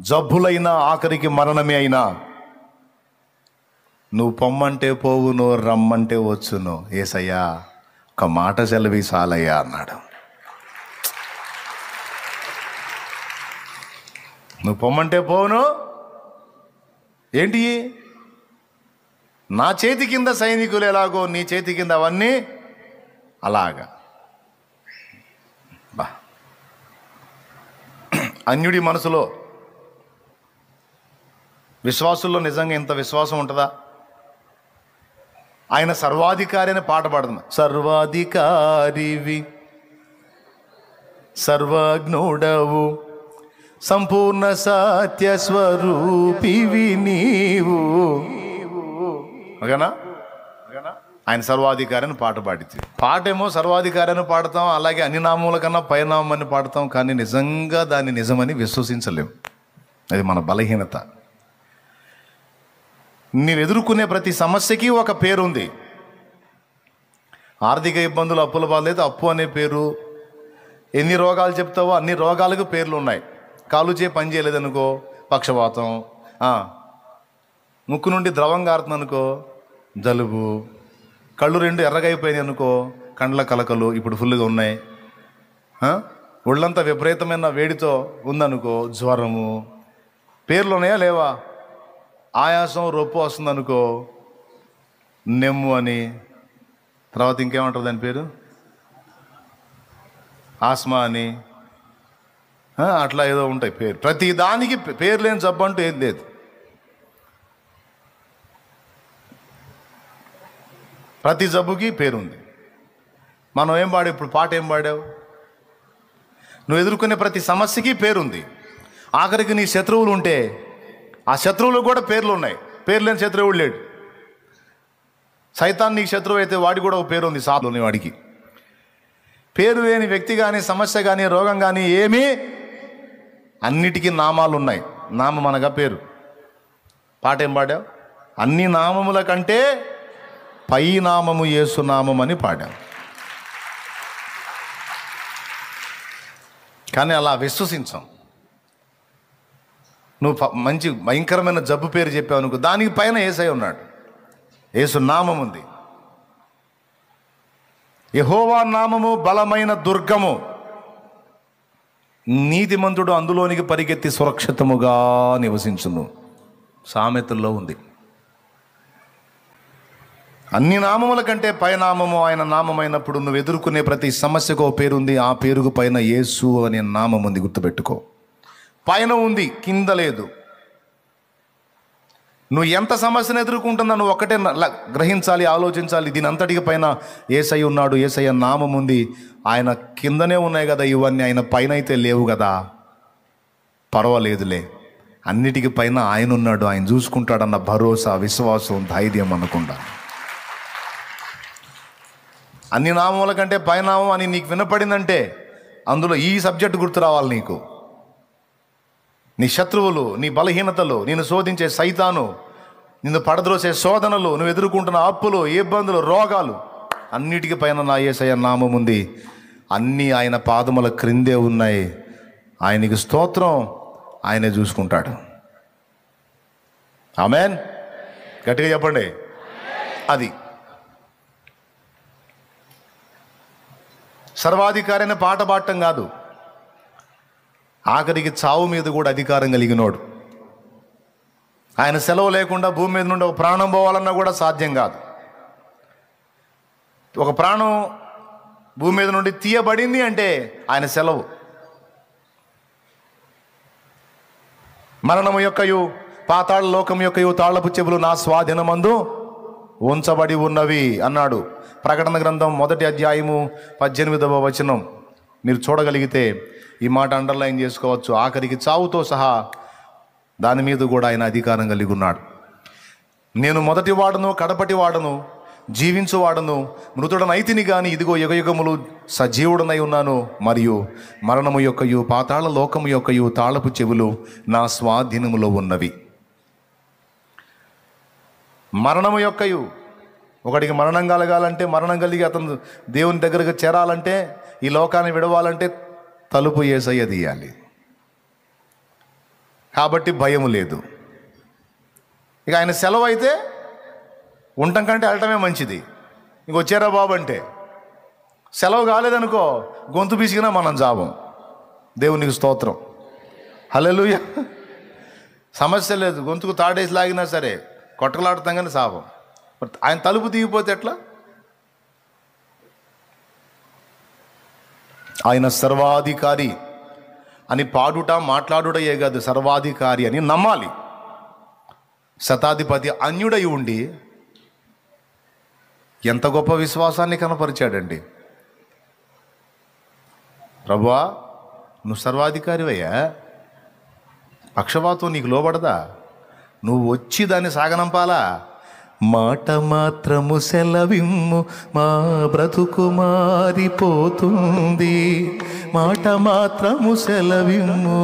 జబ్బులైనా, ఆఖరికి మరణమే అయినా నువ్వు పొమ్మంటే పోవును, రమ్మంటే వచ్చును. యేసయ్యా ఒక మాట సెలవి చాలయ్యా అన్నాడు. నువ్వు పొమ్మంటే పోవును ఏంటి, నా చేతి కింద సైనికులు ఎలాగో నీ చేతి కింద అవన్నీ అలాగా. బా అన్యుడి మనసులో, విశ్వాసుల్లో నిజంగా ఇంత విశ్వాసం ఉంటుందా? ఆయన సర్వాధికారి అని పాట పాడుతున్నా. సర్వాధికారివి, సర్వజ్ఞుడవు, సంపూర్ణ సత్య స్వరూపివి నీవు. ఓకేనా? ఆయన సర్వాధికారి అని పాట పాడితే, పాటేమో సర్వాధికారి అని పాడతాం, అలాగే అన్ని నామముల కన్నా పైనామం అని పాడతాం, కానీ నిజంగా దాన్ని నిజమని విశ్వసించలేం. అది మన బలహీనత. నీవు ఎదుర్కొనే ప్రతి సమస్యకి ఒక పేరు ఉంది. ఆర్థిక ఇబ్బందులు, అప్పుల బాధ అయితే అప్పు అనే పేరు. ఎన్ని రోగాలు చెప్తావో అన్ని రోగాలకు పేర్లు ఉన్నాయి. కాలు చేయి పని చేయలేదనుకో పక్షవాతం, ముక్కు నుండి ద్రవం కారుతుంది అనుకో జలుబు, కళ్ళు రెండు ఎర్రగైపోయినాయి అనుకో కండ్ల కలకలు ఇప్పుడు ఫుల్గా ఉన్నాయి, ఒళ్ళంతా విపరీతమైన వేడితో ఉందనుకో జ్వరము. పేర్లు ఉన్నాయా లేవా? ఆయాసం, రొప్పు వస్తుందనుకో నెమ్ము అని, తర్వాత ఇంకేమంటారు దాని పేరు, ఆస్మా అని, అట్లా ఏదో ఉంటాయి పేరు. ప్రతి దానికి పేరు లేని జబ్బు అంటూ ఏది లేదు. ప్రతి జబ్బుకి పేరుంది. మనం ఏం పాడావు ఇప్పుడు, పాట ఏం పాడావు? నువ్వు ఎదుర్కొనే ప్రతి సమస్యకి పేరుంది. ఆఖరికి నీ శత్రువులు ఉంటే ఆ శత్రువులకు కూడా పేర్లు ఉన్నాయి. పేరు లేని శత్రువుడు లేడు. సైతాన్ నీకు శత్రువు అయితే వాడికి కూడా ఒక పేరు ఉంది. సాధుని వాడికి పేరు లేని వ్యక్తి కానీ, సమస్య కానీ, రోగం కానీ ఏమీ, అన్నిటికీ నామాలు ఉన్నాయి. నామం అనగా పేరు. పాట ఏం పాడావు? అన్ని నామముల కంటే పై నామము యేసు నామం అని పాడాం. కానీ అలా విశ్వసించాం. నువ్వు మంచి భయంకరమైన జబ్బు పేరు చెప్పావు అనుకో, దానికి పైన యేసయ్య ఉన్నాడు, యేసు నామం ఉంది. యెహోవా నామము బలమైన దుర్గము, నీతిమంతుడు అందులోనికి పరిగెత్తి సురక్షితముగా నివసించును. సామెతల్లో ఉంది. అన్ని నామముల కంటే పైనామము ఆయన నామమైనప్పుడు నువ్వు ఎదుర్కొనే ప్రతి సమస్యకు ఓ పేరుంది. ఆ పేరుకు పైన యేసు అనే నామం ఉంది, గుర్తుపెట్టుకో. పైన ఉంది, కింద లేదు. నువ్వు ఎంత సమస్యను ఎదుర్కొంటున్నా నువ్వు ఒకటే గ్రహించాలి, ఆలోచించాలి. దీని అంతటికి పైన యేసయ్య ఉన్నాడు, యేసయ్య నామం ఉంది. ఆయన కిందనే ఉన్నాయి కదా ఇవన్నీ, ఆయన పైన అయితే లేవు కదా. పర్వాలేదులే, అన్నిటికీ పైన ఆయన ఉన్నాడు, ఆయన చూసుకుంటాడన్న భరోసా, విశ్వాసం, ధైర్యం అనుకుంటా. అన్ని నామముల కంటే పైనామం అని నీకు వినపడిందంటే అందులో ఈ సబ్జెక్ట్ గుర్తు రావాలి నీకు. నీ శత్రువులు, నీ బలహీనతలు, నిన్ను శోధించే సైతాను, నిన్ను పడద్రోసే శోధనలు, నువ్వు ఎదుర్కొంటున్న అప్పులు, ఇబ్బందులు, రోగాలు, అన్నిటికీ పైన నా యేసయ్య నామం ఉంది. అన్నీ ఆయన పాదముల క్రిందే ఉన్నాయి. ఆయనకి స్తోత్రం, ఆయనే చూసుకుంటాడు. ఆమేన్. గట్టిగా చెప్పండి. అది సర్వాధికారి అనే పాట పాడటం కాదు, ఆఖరికి చావు మీద కూడా అధికారం కలిగినోడు. ఆయన సెలవు లేకుండా భూమి మీద నుండి ఒక ప్రాణం పోవాలన్నా కూడా సాధ్యం కాదు. ఒక ప్రాణం భూమి మీద నుండి తీయబడింది అంటే ఆయన సెలవు. మరణము యొక్కయు పాతాళ లోకం యొక్కయు తాళపు చెవులు నా స్వాధీనమందు ఉంచబడి ఉన్నవి అన్నాడు. ప్రకటన గ్రంథం 1వ అధ్యాయము 18వ వచనం మీరు చూడగలిగితే ఈ మాట అండర్లైన్ చేసుకోవచ్చు. ఆఖరికి చావుతో సహా దాని మీద కూడా ఆయన అధికారం కలిగి ఉన్నాడు. నేను మొదటి వాడను, కడపటి వాడను, జీవించువాడను, మృతుడనైతిని గాని ఇదిగో యుగయుగములు సజీవుడనై ఉన్నాను. మరియు మరణము యొక్కయు పాతాళ లోకము యొక్కయు తాళపు చెవులు నా స్వాధీనములో ఉన్నవి. మరణము యొక్కయు, ఒకడికి మరణం కలగాలంటే, మరణం కలిగి అతను దేవుని దగ్గరకు చేరాలంటే, ఈ లోకాన్ని విడవాలంటే తలుపు యేసయ్య తీయాలి. కాబట్టి భయం లేదు. ఇక ఆయన సెలవు అయితే ఉండటం కంటే వెళ్ళటమే మంచిది. ఇంక వచ్చారా బాబు అంటే, సెలవు కాలేదనుకో గొంతు పిసికినా మనం జాబం. దేవునికి స్తోత్రం, హల్లెలూయా. సమస్య లేదు, గొంతుకు తాడేసి లాగినా సరే కొట్టలాడుతాం కానీ సాపం. ఆయన తలుపు తీగిపోతే ఎట్లా? ఆయన సర్వాధికారి అని పాడుట, మాట్లాడుటయే కాదు, సర్వాధికారి అని నమ్మాలి. శతాధిపతి అన్యుడై ఉండి ఎంత గొప్ప విశ్వాసాన్ని కనపరిచాడండి. ప్రభువా నువ్వు సర్వాధికారివయ్యా, పక్షపాతం నీకు లోబడదా? నువ్వు వచ్చి దాన్ని సాగనంపాలా? మాట మాత్రము సెలవిమ్ము, మా బ్రతుకు మారిపోతుంది. మాట మాత్రము సెలవిమ్ము,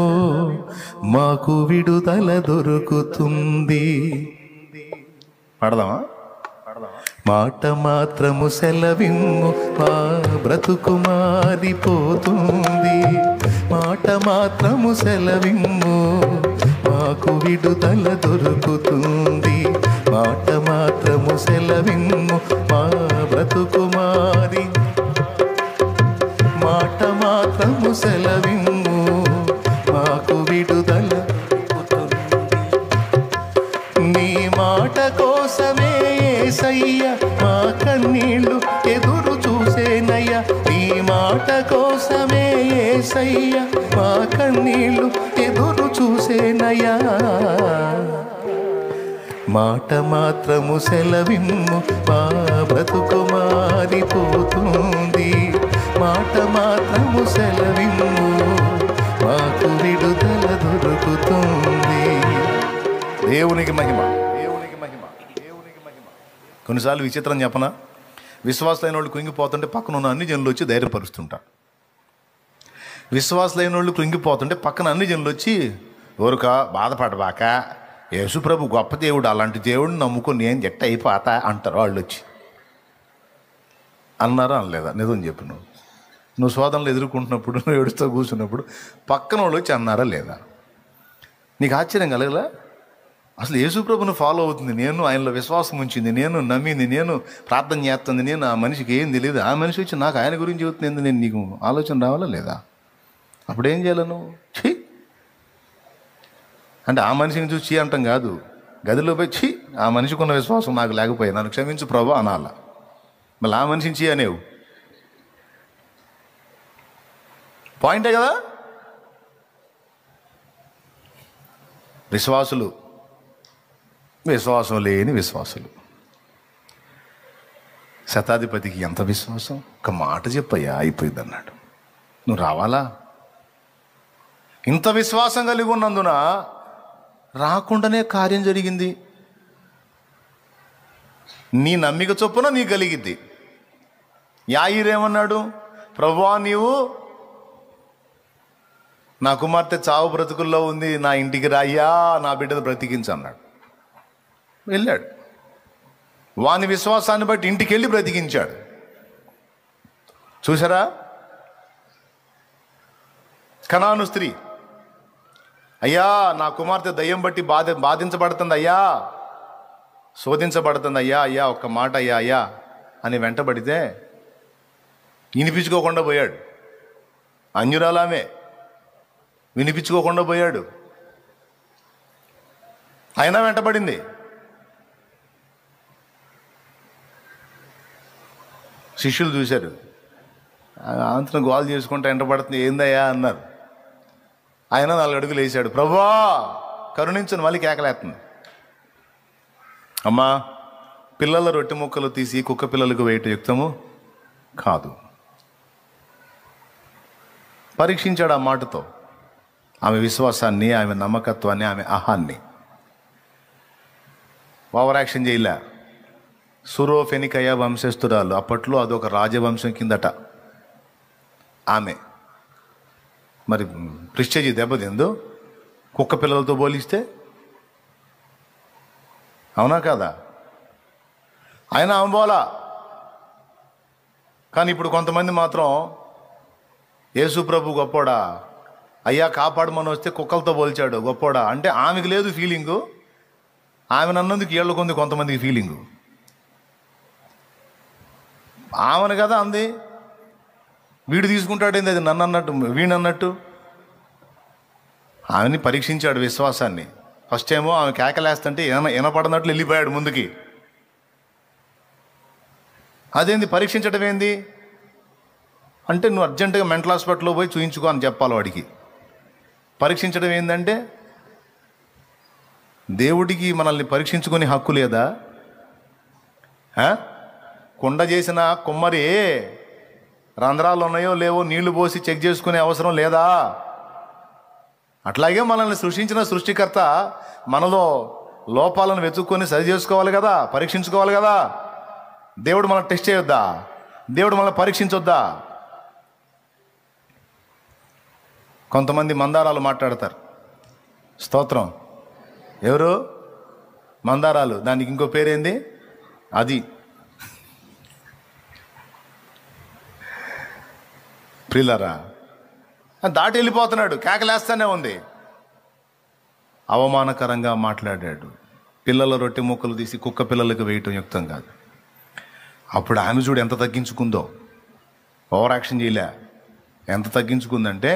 మాకు విడుదల దొరుకుతుంది. పాడదామా? మాట మాత్రము సెలవిమ్ము, మా బ్రతుకు మారిపోతుంది. మాట మాత్రము సెలవిమ్ము, మాకు విడుదల దొరుకుతుంది. మాట మాత్రము సెలవిమ్ము, మా బ్రతుకు మారి. మాట మాత్రము సెలవిమ్ము, మాకు విడుదల దొరుకుతుంది. నీ మాట కోసమే యేసయ్య మా కన్నీళ్ళు ఎదురు చూసేనయ్య. నీ మాట కోసమే యేసయ్య మా కన్నీళ్ళు ఎదురు చూసేనయ్యా. మాట మాత్రము సెలవిమ్ము, మా బ్రతుకు మారిపోతుంది. మాట మాత్రము సెలవిమ్ము, మాకు విడుదల దొరుకుతుంది. దేవునికి మహిమ, దేవునికి మహిమ, దేవునికి మహిమ. కొన్నిసార్లు విచిత్రం చెప్పనా, విశ్వాసులైన వాళ్ళు కృంగిపోతుంటే పక్కన ఉన్న అన్ని జనులు వచ్చి ధైర్యపరుస్తుంటారు. విశ్వాసులైన వాళ్ళు కృంగిపోతుంటే పక్కన అన్ని జనులు వచ్చి ఊరుక బాధపడబాక, యేసుప్రభు గొప్ప దేవుడు, అలాంటి దేవుడిని నమ్ముకొని నేను జట్ట అయిపోతా అంటారు వాళ్ళు వచ్చి. అన్నారా అనలేదా? నిజం చెప్పు నువ్వు. నువ్వు శోధనలు ఎదుర్కొంటున్నప్పుడు, నువ్వు ఏడుస్తూ కూర్చున్నప్పుడు పక్కన వాళ్ళు వచ్చి అన్నారా లేదా? నీకు ఆశ్చర్యం కలగలా? అసలు యేసుప్రభుని ఫాలో అవుతుంది నేను, ఆయనలో విశ్వాసం ఉంచింది నేను, నమ్మింది నేను, ప్రార్థన చేస్తుంది నేను, ఆ మనిషికి ఏం తెలియదు. ఆ మనిషి వచ్చి నాకు ఆయన గురించి చెబుతుంది, నేను నీకు ఆలోచన రావాలా లేదా? అప్పుడు ఏం చేయాలి నువ్వు? ఛీ అంటే ఆ మనిషిని చూసి అంటాం కాదు, గదిలో పోయి ఛీ ఆ మనిషికి ఉన్న విశ్వాసం నాకు లేకపోయా, నన్ను క్షమించు ప్రభు అనాల. మళ్ళీ ఆ మనిషిని చీ అనేవు. పాయింటే కదా. విశ్వాసులు, విశ్వాసం లేని విశ్వాసులు. శతాధిపతికి ఎంత విశ్వాసం, ఒక మాట చెప్పయ్యా అయిపోయింది అన్నాడు. నువ్వు రావాలా? ఇంత విశ్వాసం కలిగి ఉన్నందున రాకుండానే కార్యం జరిగింది. నీ నమ్మిక చొప్పున నీ కలిగిద్ది. యాయిరేమన్నాడు? ప్రభువా నీవు నా కుమార్తె చావు బ్రతుకుల్లో ఉంది, నా ఇంటికి రాయ్యా, నా బిడ్డను బ్రతికించు అన్నాడు. వెళ్ళాడు. వాని విశ్వాసాన్ని బట్టి ఇంటికి వెళ్ళి బ్రతికించాడు. చూసారా? కనాను స్త్రీ, అయ్యా నా కుమార్తె దయ్యం బట్టి బాధించబడుతుంది అయ్యా, శోధించబడుతుంది అయ్యా, అయ్యా ఒక్క మాట అయ్యా అయ్యా అని వెంటబడితే వినిపించుకోకుండా పోయాడు. అన్యురాలామే వినిపించుకోకుండా పోయాడు. అయినా వెంటబడింది. శిష్యులు చూశారు, అంతను గోల్ చేసుకుంటూ వెంటబడుతుంది, ఏందయ్యా అన్నారు. ఆయన 4 అడుగులు వేసాడు, ప్రభువా కరుణించను, మళ్ళీ కేకలేస్తుంది. అమ్మా పిల్లల రొట్టె ముక్కలు తీసి కుక్క పిల్లలకు వేయటం యుక్తము కాదు. పరీక్షించాడు ఆ మాటతో ఆమె విశ్వాసాన్ని, ఆమె నమ్మకత్వాన్ని, ఆమె అహాన్ని. ఓవర్ యాక్షన్ చేయలే. సురోఫెనికయ వంశస్థురాలు, అప్పట్లో అదొక రాజవంశం కిందట ఆమె. మరి ప్రిస్టేజీ దెబ్బతిందో కుక్క పిల్లలతో పోలిస్తే, అవునా కాదా? ఆయన ఆమె పోలా. కానీ ఇప్పుడు కొంతమంది మాత్రం యేసు ప్రభు గొప్పోడా, అయ్యా కాపాడమని వస్తే కుక్కలతో పోల్చాడు గొప్పోడా అంటే ఆమెకు లేదు ఫీలింగు, ఆమెను అన్నందుకు ఏళ్ళకుంది కొంతమందికి ఫీలింగు. ఆమెను కదా అంది, వీడు తీసుకుంటాడేంది అది నన్ను అన్నట్టు, వీణన్నట్టు. ఆమెని పరీక్షించాడు విశ్వాసాన్ని. ఫస్ట్ ఏమో ఆమె కేకలేస్తుంటే వినపడినట్లు వెళ్ళిపోయాడు ముందుకి. అదేంది పరీక్షించడం ఏంది అంటే, నువ్వు అర్జెంటుగా మెంటల్ హాస్పిటల్లో పోయి చూయించుకో అని చెప్పాలి వాడికి. పరీక్షించడం ఏంటంటే, దేవుడికి మనల్ని పరీక్షించుకునే హక్కు లేదా? కుండ చేసిన కుమ్మరి రంధ్రాలు ఉన్నాయో లేవో నీళ్లు పోసి చెక్ చేసుకునే అవసరం లేదా? అట్లాగే మనల్ని సృష్టించిన సృష్టికర్త మనలో లోపాలను వెతుక్కొని సరి చేసుకోవాలి కదా, పరీక్షించుకోవాలి కదా. దేవుడు మనల్ని టెస్ట్ చేయొద్దా? దేవుడు మనల్ని పరీక్షించొద్దా? కొంతమంది మందారాలు మాట్లాడతారు. స్తోత్రం. ఎవరు? మందారాలు. దానికి ఇంకో పేరేంది? అది ప్రిల్లరా దాటి వెళ్ళిపోతున్నాడు, కేకలేస్తానే ఉంది. అవమానకరంగా మాట్లాడాడు. పిల్లల రొట్టె ముక్కలు తీసి కుక్క పిల్లలకు వేయటం యుక్తం కాదు. అప్పుడు ఆమె చూడు ఎంత తగ్గించుకుందో, ఓవర్ యాక్షన్ చేయలే. ఎంత తగ్గించుకుందంటే,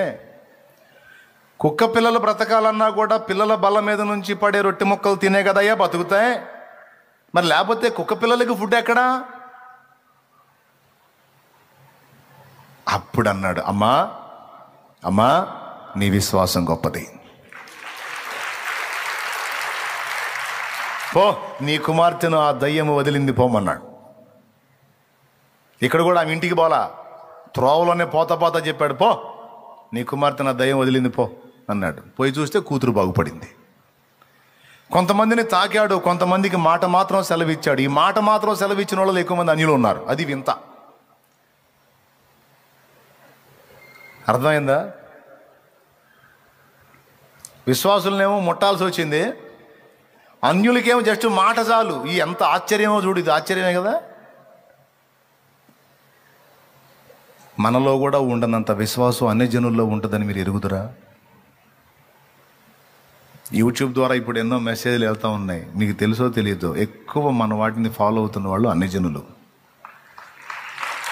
కుక్క పిల్లలు బ్రతకాలన్నా కూడా పిల్లల బల్ల మీద నుంచి పడే రొట్టె ముక్కలు తినే కదయ్యా బతుకుతాయి, మరి లేకపోతే కుక్క పిల్లలకి ఫుడ్ ఎక్కడా? అప్పుడు అన్నాడు, అమ్మా అమ్మా నీ విశ్వాసం గొప్పది, పో నీ కుమార్తెను ఆ దయ్యము వదిలింది పోమన్నాడు. ఇక్కడ కూడా ఆమె ఇంటికి పోలా, త్రోవలోనే పోతా చెప్పాడు, పో నీ కుమార్తెను ఆ దయ్యం వదిలింది పో అన్నాడు. పోయి చూస్తే కూతురు బాగుపడింది. కొంతమందిని తాకాడు, కొంతమందికి మాట మాత్రం సెలవిచ్చాడు. ఈ మాట మాత్రం సెలవిచ్చిన వాళ్ళు ఎక్కువ మంది అన్యులు ఉన్నారు. అది వింత. అర్థమైందా? విశ్వాసులనేమో ముట్టాల్సి వచ్చింది, అన్యులకేమో జస్ట్ మాట చాలు. ఈ ఎంత ఆశ్చర్యమో చూడు, ఇది ఆశ్చర్యమే కదా. మనలో కూడా ఉండనంత విశ్వాసం అన్ని జనుల్లో ఉంటుందని మీరు ఎరుగుదురా? యూట్యూబ్ ద్వారా ఇప్పుడు ఎన్నో మెసేజ్లు వెళ్తూ ఉన్నాయి, మీకు తెలుసో తెలియదో, ఎక్కువ మన వాటిని ఫాలో అవుతున్న వాళ్ళు అన్ని జనులు,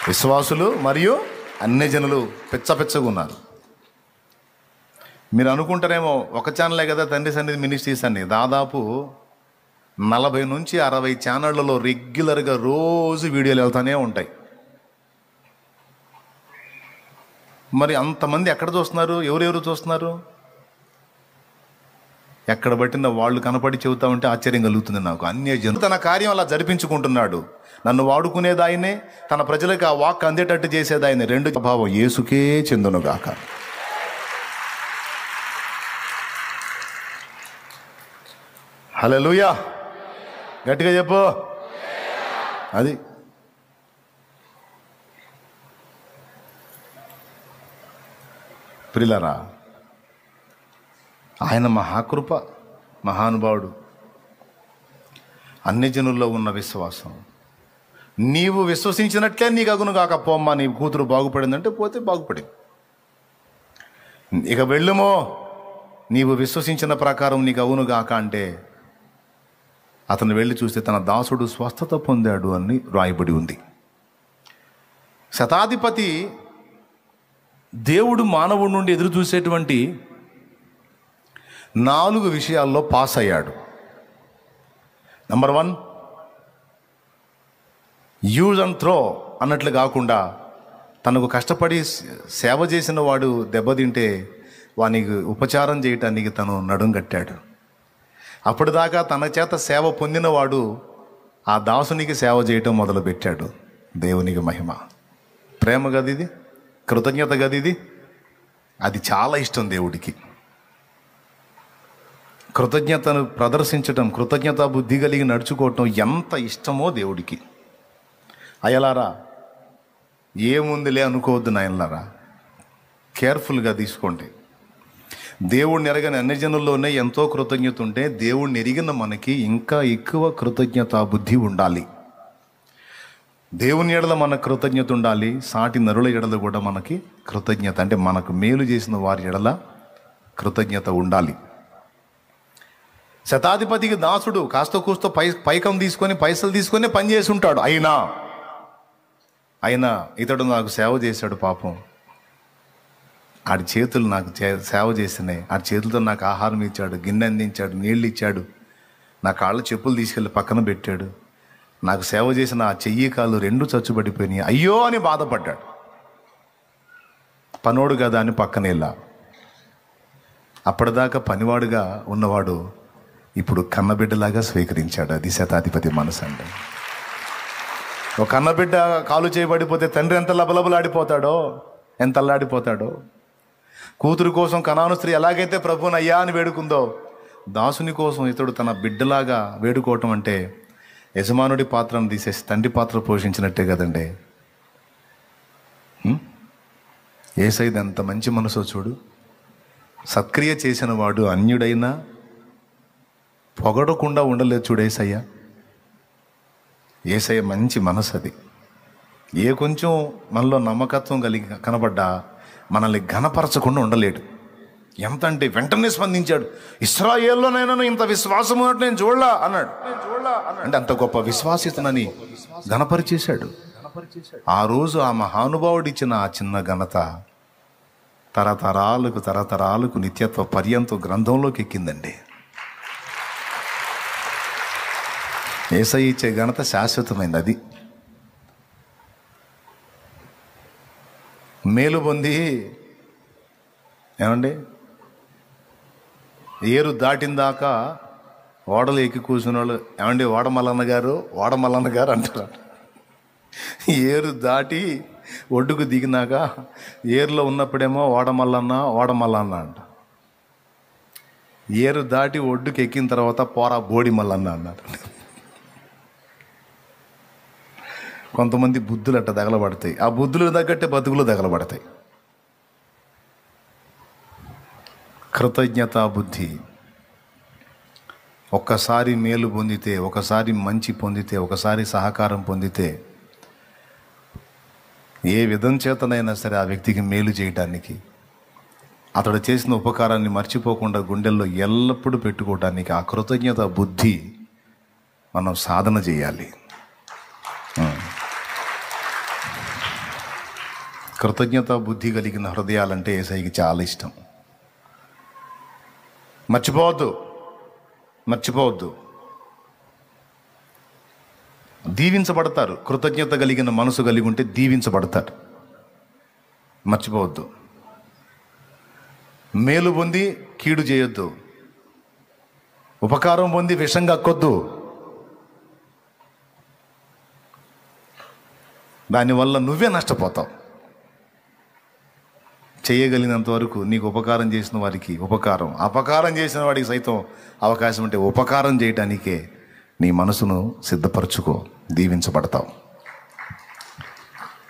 విశ్వాసులు మరియు అన్ని జనులు పిచ్చగా ఉన్నారు. మీరు అనుకుంటారేమో ఒక ఛానలే కదా తండ్రి సన్నిధి మినిస్ట్రీస్ అని, దాదాపు 40 నుంచి 60 ఛానళ్లలో రెగ్యులర్గా రోజు వీడియోలు వెళ్తూనే ఉంటాయి. మరి అంతమంది ఎక్కడ చూస్తున్నారు? ఎవరెవరు చూస్తున్నారు? ఎక్కడ పట్టిన వాళ్ళు కనపడి చెబుతా ఉంటే ఆశ్చర్యం కలుగుతుంది నాకు. అన్యజనులు తన కార్యం అలా జరిపించుకుంటున్నాడు. నన్ను వాడుకునేది ఆయనే, తన ప్రజలకు ఆ వాక్ అందేటట్టు చేసేది ఆయనే. రెండు భావం యేసుకే చెందునుగాక. హల్లెలూయా, గట్టిగా చెప్పు. అది ప్రియులారా, ఆయన మహాకృప, మహానుభావుడు. అన్ని జనుల్లో ఉన్న విశ్వాసం, నీవు విశ్వసించినట్లే నీకు అగును కాక. పోమ్మా, నీ కూతురు బాగుపడిందంటే పోతే బాగుపడింది, ఇక వెళ్ళుమో నీవు విశ్వసించిన ప్రకారం నీకు అవును గాక అంటే, అతను వెళ్ళి చూస్తే తన దాసుడు స్వస్థత పొందాడు అని రాయబడి ఉంది. శతాధిపతి దేవుడు మానవుడి నుండి ఎదురు చూసేటువంటి 4 విషయాల్లో పాస్ అయ్యాడు. నంబర్ 1, యూజ్ అండ్ త్రో అన్నట్లు కాకుండా, తనకు కష్టపడి సేవ చేసిన వాడు దెబ్బతింటే వానికి ఉపచారం చేయటానికి తను నడుం కట్టాడు. అప్పటిదాకా తన చేత సేవ పొందినవాడు ఆ దాసునికి సేవ చేయటం మొదలుపెట్టాడు. దేవునికి మహిమ. ప్రేమ గదిది, కృతజ్ఞత గదిది, అది చాలా ఇష్టం దేవుడికి. కృతజ్ఞతను ప్రదర్శించటం, కృతజ్ఞత బుద్ధి కలిగి నడుచుకోవటం ఎంత ఇష్టమో దేవుడికి. అయ్యలారా, ఏముందిలే అనుకోవద్దు నాయనలారా, కేర్ఫుల్గా తీసుకోండి. దేవుడిని ఎరగని అన్ని జనుల్లోనే ఎంతో కృతజ్ఞత ఉంటే, దేవుడిని ఎరిగిన మనకి ఇంకా ఎక్కువ కృతజ్ఞత బుద్ధి ఉండాలి. దేవుని ఎడల మనకు కృతజ్ఞత ఉండాలి, సాటి నరుల ఎడల కూడా మనకి కృతజ్ఞత, అంటే మనకు మేలు చేసిన వారి ఎడల కృతజ్ఞత ఉండాలి. శతాధిపతికి దాసుడు కాస్త కూస్తో పైకం తీసుకొని పైసలు తీసుకొని పనిచేసి ఉంటాడు. అయినా ఇతడు నాకు సేవ చేశాడు. పాపం, ఆడి చేతులు నాకు సేవ చేసినాయి, ఆడి చేతులతో నాకు ఆహారం ఇచ్చాడు, గిన్నె అందించాడు, నీళ్ళు ఇచ్చాడు, నా కాళ్ళ చెప్పులు తీసుకెళ్ళి పక్కన పెట్టాడు, నాకు సేవ చేసిన ఆ చెయ్యి కాళ్ళు 2 చచ్చుబడిపోయినాయి, అయ్యో అని బాధపడ్డాడు. పనోడు కదా అని పక్కన వెళ్ళా. అప్పటిదాకా పనివాడుగా ఉన్నవాడు ఇప్పుడు కన్నబిడ్డలాగా స్వీకరించాడు. అది శతాధిపతి మనసు అంటే. ఒక కన్నబిడ్డ కాలు చేయబడిపోతే తండ్రి ఎంత లబలబలాడిపోతాడో, ఎంత అల్లాడిపోతాడో. కూతురు కోసం కనాను స్త్రీ ఎలాగైతే ప్రభువుని అయ్యా అని వేడుకుందో, దాసుని కోసం ఇతడు తన బిడ్డలాగా వేడుకోవటం అంటే యజమానుడి పాత్రను తీసేసి తండ్రి పాత్ర పోషించినట్టే కదండి. యేసయ్యది ఎంత మంచి మనసో చూడు. సత్క్రియ చేసిన వాడు అన్యుడైనా పొగడకుండా ఉండలేదు చూడు యేసయ్య. యేసయ్య మంచి మనసు అది. ఏ కొంచెం మనలో నమ్మకత్వం కలిగి కనబడ్డా మనల్ని ఘనపరచకుండా ఉండలేడు. ఎంత అంటే వెంటనే స్పందించాడు. ఇశ్రాయేల్లోనైనా ఇంత విశ్వాసం ఉన్నట్టు నేను చూడలా అన్నాడు. అంటే అంత గొప్ప విశ్వాసితనని ఘనపరిచేశాడు. ఆ రోజు ఆ మహానుభావుడు ఇచ్చిన ఆ చిన్న ఘనత తరతరాలకు నిత్యత్వ పర్యంతం గ్రంథంలోకి ఎక్కిందండి. యేసయ్య ఇచ్చే ఘనత శాశ్వతమైంది. అది మేలు పొంది ఏమండి, ఏరు దాటిన దాకా ఓడలు ఎక్కి కూర్చున్న వాళ్ళు, ఏమండి ఓడమల్లన్న గారు అంటారు. ఏరు దాటి ఒడ్డుకు దిగినాక ఏరులో ఉన్నప్పుడేమో ఓడమల్లన్న అంట. ఏరు దాటి ఒడ్డుకు ఎక్కిన తర్వాత పోరా బోడి మల్లన్న అన్నారు. కొంతమంది బుద్ధులు అట్ట తగలబడతాయి. ఆ బుద్ధులకు తగ్గట్టే బతుకులు తగలబడతాయి. కృతజ్ఞతా బుద్ధి. ఒక్కసారి మేలు పొందితే, ఒకసారి మంచి పొందితే, ఒకసారి సహకారం పొందితే ఏ విధం చేతనైనా సరే ఆ వ్యక్తికి మేలు చేయటానికి, అతడు చేసిన ఉపకారాన్ని మర్చిపోకుండా గుండెల్లో ఎల్లప్పుడూ పెట్టుకోవడానికి ఆ కృతజ్ఞత బుద్ధి మనం సాధన చేయాలి. కృతజ్ఞత బుద్ధి కలిగిన హృదయాలంటే యేసయ్యకి చాలా ఇష్టం. మర్చిపోవద్దు. దీవించబడతారు. కృతజ్ఞత కలిగిన మనసు కలిగి ఉంటే దీవించబడతారు. మర్చిపోవద్దు. మేలు పొంది కీడు చేయొద్దు. ఉపకారం పొంది విషం కక్కొద్దు. దానివల్ల నువ్వే నష్టపోతావు. చేయగలిగినంత వరకు నీకు ఉపకారం చేసిన వారికి అపకారం చేసిన వాడికి సైతం అవకాశం ఉంటే ఉపకారం చేయటానికే నీ మనసును సిద్ధపరచుకో, దీవించబడతావు.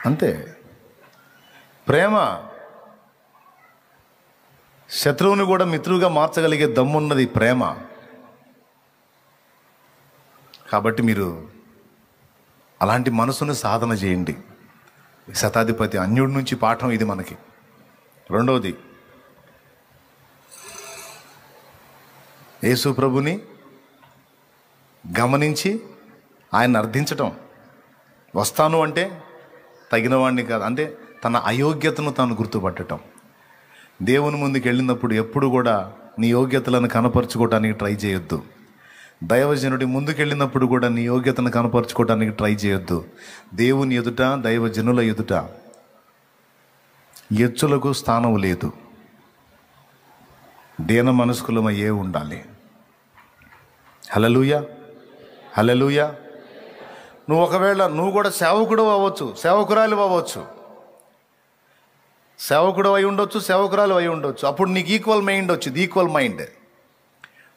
అంతే. ప్రేమ శత్రువుని కూడా మిత్రువుగా మార్చగలిగే దమ్మున్నది ప్రేమ. కాబట్టి మీరు అలాంటి మనసును సాధన చేయండి. శతాధిపతి అన్యుడి నుంచి పాఠం ఇది మనకి. రెండవది, యేసు ప్రభుని గమనించి ఆయన అర్థించటం. వస్తాను అంటే తగిన వాడిని కాదు, అంటే తన అయోగ్యతను తాను గుర్తుపట్టడం. దేవుని ముందుకు వెళ్ళినప్పుడు ఎప్పుడు కూడా నీ యోగ్యతలను కనపరుచుకోవడానికి ట్రై చేయొద్దు. దైవజనుడి ముందుకెళ్ళినప్పుడు కూడా నీ యోగ్యతను కనపరుచుకోవడానికి ట్రై చేయొద్దు. దేవుని ఎదుట, దైవజనుల ఎదుట ఎచ్చులకు స్థానం లేదు. దీన మనస్కులమయ్యే ఉండాలి. హల్లెలూయా, హల్లెలూయా. నువ్వు కూడా సేవకుడు అవ్వచ్చు, సేవకురాలు అవ్వచ్చు, సేవకుడు అయి ఉండొచ్చు, సేవకురాలు అయి ఉండొచ్చు. అప్పుడు నీకు ఈక్వల్ మైండ్ వచ్చింది. Equal mind.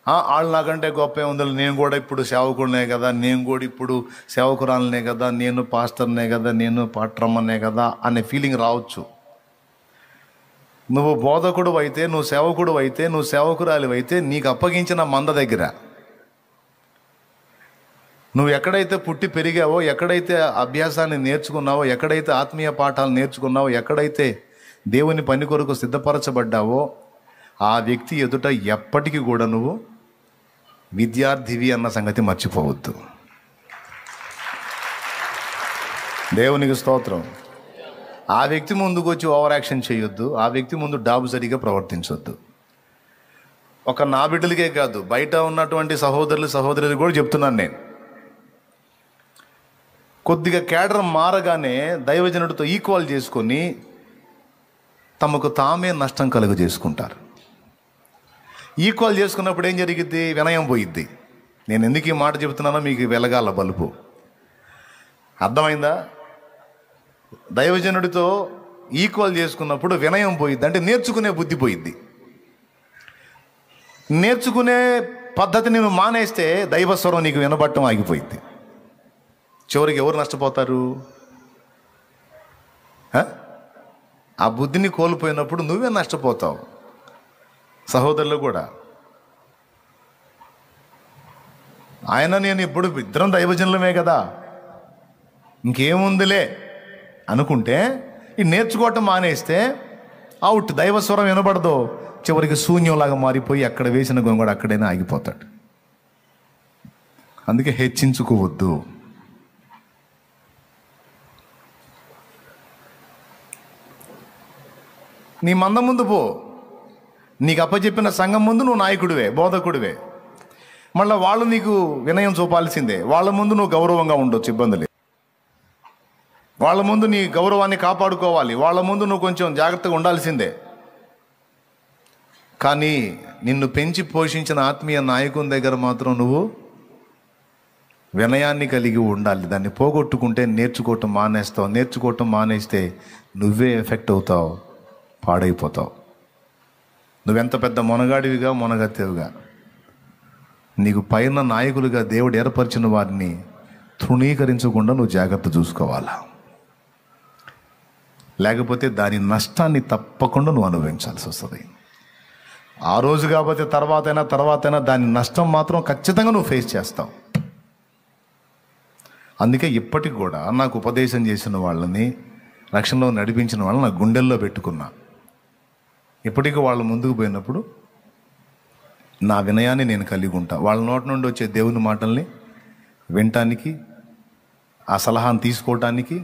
వాళ్ళు నాకంటే గొప్ప ఉందో, నేను కూడా ఇప్పుడు సేవకుడినే కదా, నేను కూడా ఇప్పుడు సేవకురాలనే కదా, నేను పాస్టర్నే కదా, నేను పాట్రమ్మనే కదా అనే ఫీలింగ్ రావచ్చు. నువ్వు బోధకుడు అయితే, నువ్వు సేవకుడు అయితే, నువ్వు సేవకురాలు అయితే, నీకు అప్పగించిన మంద దగ్గర నువ్వు ఎక్కడైతే పుట్టి పెరిగావో, ఎక్కడైతే అభ్యాసాన్ని నేర్చుకున్నావో, ఎక్కడైతే ఆత్మీయ పాఠాలు నేర్చుకున్నావో, ఎక్కడైతే దేవుని పని కొరకు సిద్ధపరచబడ్డావో ఆ వ్యక్తి ఎదుట ఎప్పటికీ కూడా నువ్వు విద్యార్థివి అన్న సంగతి మర్చిపోవద్దు. దేవునికి స్తోత్రం. ఆ వ్యక్తి ముందుకు వచ్చి ఓవర్ యాక్షన్ చేయొద్దు. ఆ వ్యక్తి ముందు డాబుసరిగా ప్రవర్తించొద్దు. ఒక నా బిడ్డలకే కాదు, బయట ఉన్నటువంటి సహోదరులు కూడా చెప్తున్నాను నేను. కొద్దిగా కేడర్ మారగానే దైవజనుడితో ఈక్వల్ చేసుకొని తమకు తామే నష్టం కలుగు చేసుకుంటారు. ఈక్వల్ చేసుకున్నప్పుడు ఏం జరిగిద్ది? వినయం పోయిద్ది. నేను ఎందుకు ఈ మాట చెబుతున్నానో మీకు వెలగాల బలుపు. అర్థమైందా? దైవజనుడితో ఈక్వల్ చేసుకున్నప్పుడు వినయం పోయిద్ది, అంటే నేర్చుకునే బుద్ధి పోయిద్ది. నేర్చుకునే పద్ధతిని నువ్వు మానేస్తే దైవస్వరం నీకు వినబడటం ఆగిపోయింది. చివరికి ఎవరు నష్టపోతారు? ఆ బుద్ధిని కోల్పోయినప్పుడు నువ్వే నష్టపోతావు. సహోదరులు కూడా, ఆయన నేను ఇప్పుడు ఇద్దరం దైవజనులమే కదా, ఇంకేముందిలే అనుకుంటే, ఈ నేర్చుకోవటం మానేస్తే అవుట్. దైవస్వరం వినబడదో, చివరికి శూన్యంలాగా మారిపోయి అక్కడ వేసిన గొంగడు అక్కడైనా ఆగిపోతాడు. అందుకే హెచ్చించుకోవద్దు. నీ మంద ముందు పో. నీకు అప్పచెప్పిన సంఘం ముందు నువ్వు నాయకుడివే, బోధకుడివే. మళ్ళీ వాళ్ళు నీకు వినయం చూపాల్సిందే. వాళ్ళ ముందు నువ్వు గౌరవంగా ఉండొచ్చు, ఇబ్బంది లేదు. వాళ్ళ ముందు నీ గౌరవాన్ని కాపాడుకోవాలి. వాళ్ళ ముందు నువ్వు కొంచెం జాగ్రత్తగా ఉండాల్సిందే. కానీ నిన్ను పెంచి పోషించిన ఆత్మీయ నాయకుని దగ్గర మాత్రం నువ్వు వినయాన్ని కలిగి ఉండాలి. దాన్ని పోగొట్టుకుంటే నేర్చుకోవటం మానేస్తావు. నేర్చుకోవటం మానేస్తే నువ్వే ఎఫెక్ట్ అవుతావు, పాడైపోతావు. నువ్వెంత పెద్ద మొనగాడివిగా, మొనగత్తెవిగా, నీకు పైన నాయకులుగా దేవుడు ఏర్పరిచిన వారిని తృణీకరించకుండా నువ్వు జాగ్రత్త చూసుకోవాలా. లేకపోతే దాని నష్టాన్ని తప్పకుండా నువ్వు అనుభవించాల్సి వస్తుంది. ఆ రోజు కాకపోతే తర్వాతైనా దాని నష్టం మాత్రం ఖచ్చితంగా నువ్వు ఫేస్ చేస్తావు. అందుకే ఇప్పటికి కూడా నాకు ఉపదేశం చేసిన వాళ్ళని, రక్షణలో నడిపించిన వాళ్ళని నా గుండెల్లో పెట్టుకున్నా. ఇప్పటికీ వాళ్ళు ముందుకు పోయినప్పుడు నా వినయాన్ని నేను కలిగి ఉంటా. వాళ్ళ నోటి నుండి వచ్చే దేవుని మాటల్ని వినటానికి, ఆ సలహాను తీసుకోవటానికి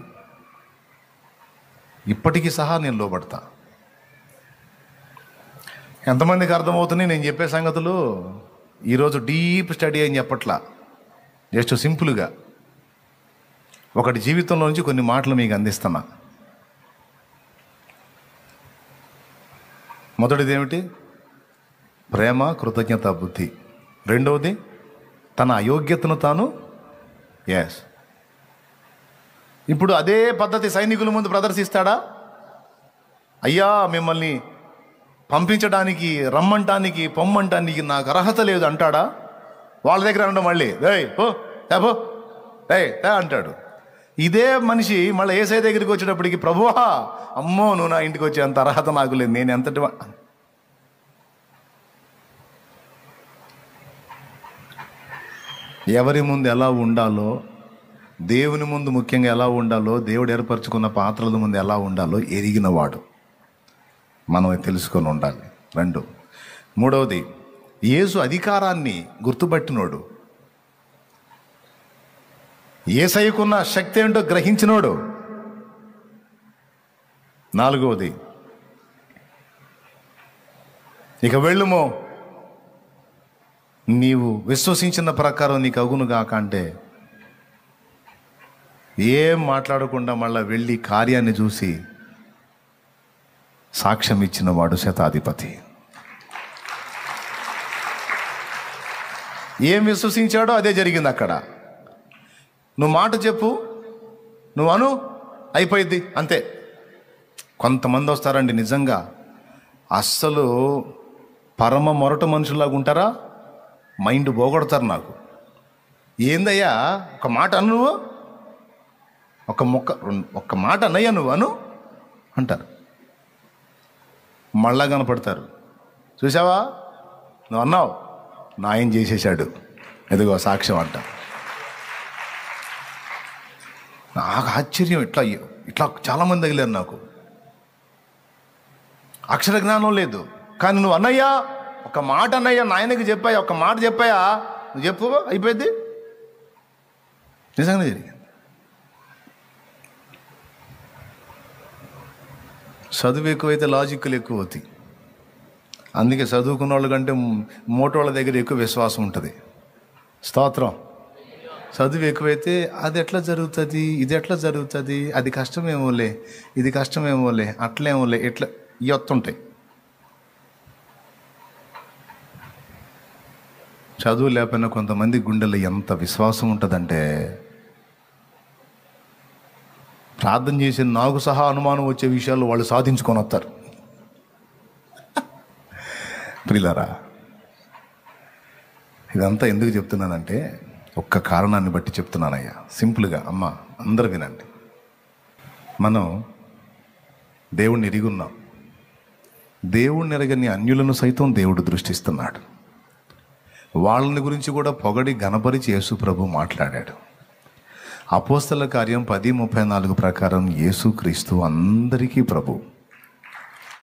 ఇప్పటికీ సహా నేను లోబడతా. ఎంతమందికి అర్థమవుతున్నాయి నేను చెప్పే సంగతులు? ఈరోజు డీప్ స్టడీ అని చెప్పట్లా, జస్ట్ సింపుల్గా ఒకటి జీవితంలో నుంచి కొన్ని మాటలు మీకు అందిస్తున్నా. మొదటిది ఏమిటి? ప్రేమ, కృతజ్ఞత, బుద్ధి. రెండవది తన అయోగ్యతను తాను ఇప్పుడు అదే పద్ధతి సైనికుల ముందు ప్రదర్శిస్తాడా? అయ్యా మిమ్మల్ని పంపించడానికి, రమ్మంటానికి, పొమ్మంటానికి నాకు అర్హత లేదు అంటాడా? వాళ్ళ దగ్గర అనడం మళ్ళీ అంటాడు. ఇదే మనిషి మళ్ళీ యేసయ్య దగ్గరికి వచ్చేటప్పటికి, ప్రభువా అమ్మో నువ్వు నా ఇంటికి వచ్చే అంత అర్హత నాకు లేదు, నేను ఎంతటి ఎవరి ముందు ఎలా ఉండాలో, దేవుని ముందు ముఖ్యంగా ఎలా ఉండాలో, దేవుడు ఏర్పరచుకున్న పాత్రల ముందు ఎలా ఉండాలో ఎరిగినవాడు, మనం తెలుసుకొని ఉండాలి. మూడవది యేసు అధికారాన్ని గుర్తుపట్టినోడు, యేసయ్యకున్న శక్తి ఏంటో గ్రహించినోడు. నాలుగవది ఇక వెళ్ళుమో, నీవు విశ్వసించిన ప్రకారం నీకు అగునుగాక అంటే ఏం మాట్లాడకుండా మళ్ళా వెళ్ళి కార్యాన్ని చూసి సాక్ష్యం ఇచ్చిన వాడు శతాధిపతి. ఏం విశ్వసించాడో అదే జరిగింది అక్కడ. నువ్వు మాట చెప్పు, నువ్వు అను, అయిపోయింది అంతే. కొంతమంది వస్తారండి నిజంగా అస్సలు పరమ మొరట మనుషుల్లాగా ఉంటారా, మైండ్ పోగొడతారు. నాకు ఏందయ్యా ఒక మాట అను, నువ్వు ఒక్క మాట అన్నయ్యా నువ్వు అను అంటారు. మళ్ళా కనపడతారు, చూసావా నువ్వు అన్నావు, నా ఆయన చేసేసాడు, ఎదుగో సాక్ష్యం అంట. నాకు ఆశ్చర్యం, ఇట్లా చాలామంది తగిలారు నాకు. అక్షర జ్ఞానం లేదు, కానీ నువ్వు అన్నయ్యా ఒక మాట అన్నయ్యా, నాయనకి చెప్పాయా, ఒక మాట చెప్పాయా, నువ్వు చెప్పు అయిపోయింది. నిజంగానే జరిగింది. చదువు ఎక్కువైతే లాజిక్లు ఎక్కువ అవుతాయి. అందుకే చదువుకున్న వాళ్ళ కంటే మోటోళ్ళ దగ్గర ఎక్కువ విశ్వాసం ఉంటుంది. స్తోత్రం. చదువు ఎక్కువైతే అది ఎట్లా జరుగుతుంది, ఇది ఎట్లా జరుగుతుంది, అది కష్టమేమోలే, ఇది కష్టమేమోలే, అట్లేమోలే, ఎట్లా ఇవొత్తుంటాయి. చదువు లేకపోయినా కొంతమంది గుండెల్లో ఎంత విశ్వాసం ఉంటుందంటే, ప్రార్థన చేసి నాకు సహా అనుమానం వచ్చే విషయాలు వాళ్ళు సాధించుకొని వస్తారు. ప్రియులారా, ఇదంతా ఎందుకు చెప్తున్నానంటే ఒక్క కారణాన్ని బట్టి చెప్తున్నానయ్యా, సింపుల్గా. అమ్మ అందరూ వినండి. మనం దేవుణ్ణి ఎరిగున్నాం. దేవుణ్ణి ఎరగని అన్యులను సైతం దేవుడు దృష్టిస్తున్నాడు. వాళ్ళని గురించి కూడా పొగడి గణపరిచి యేసు ప్రభు మాట్లాడాడు. అపోస్తల కార్యం 10:34 ప్రకారం యేసుక్రీస్తు అందరికీ ప్రభు.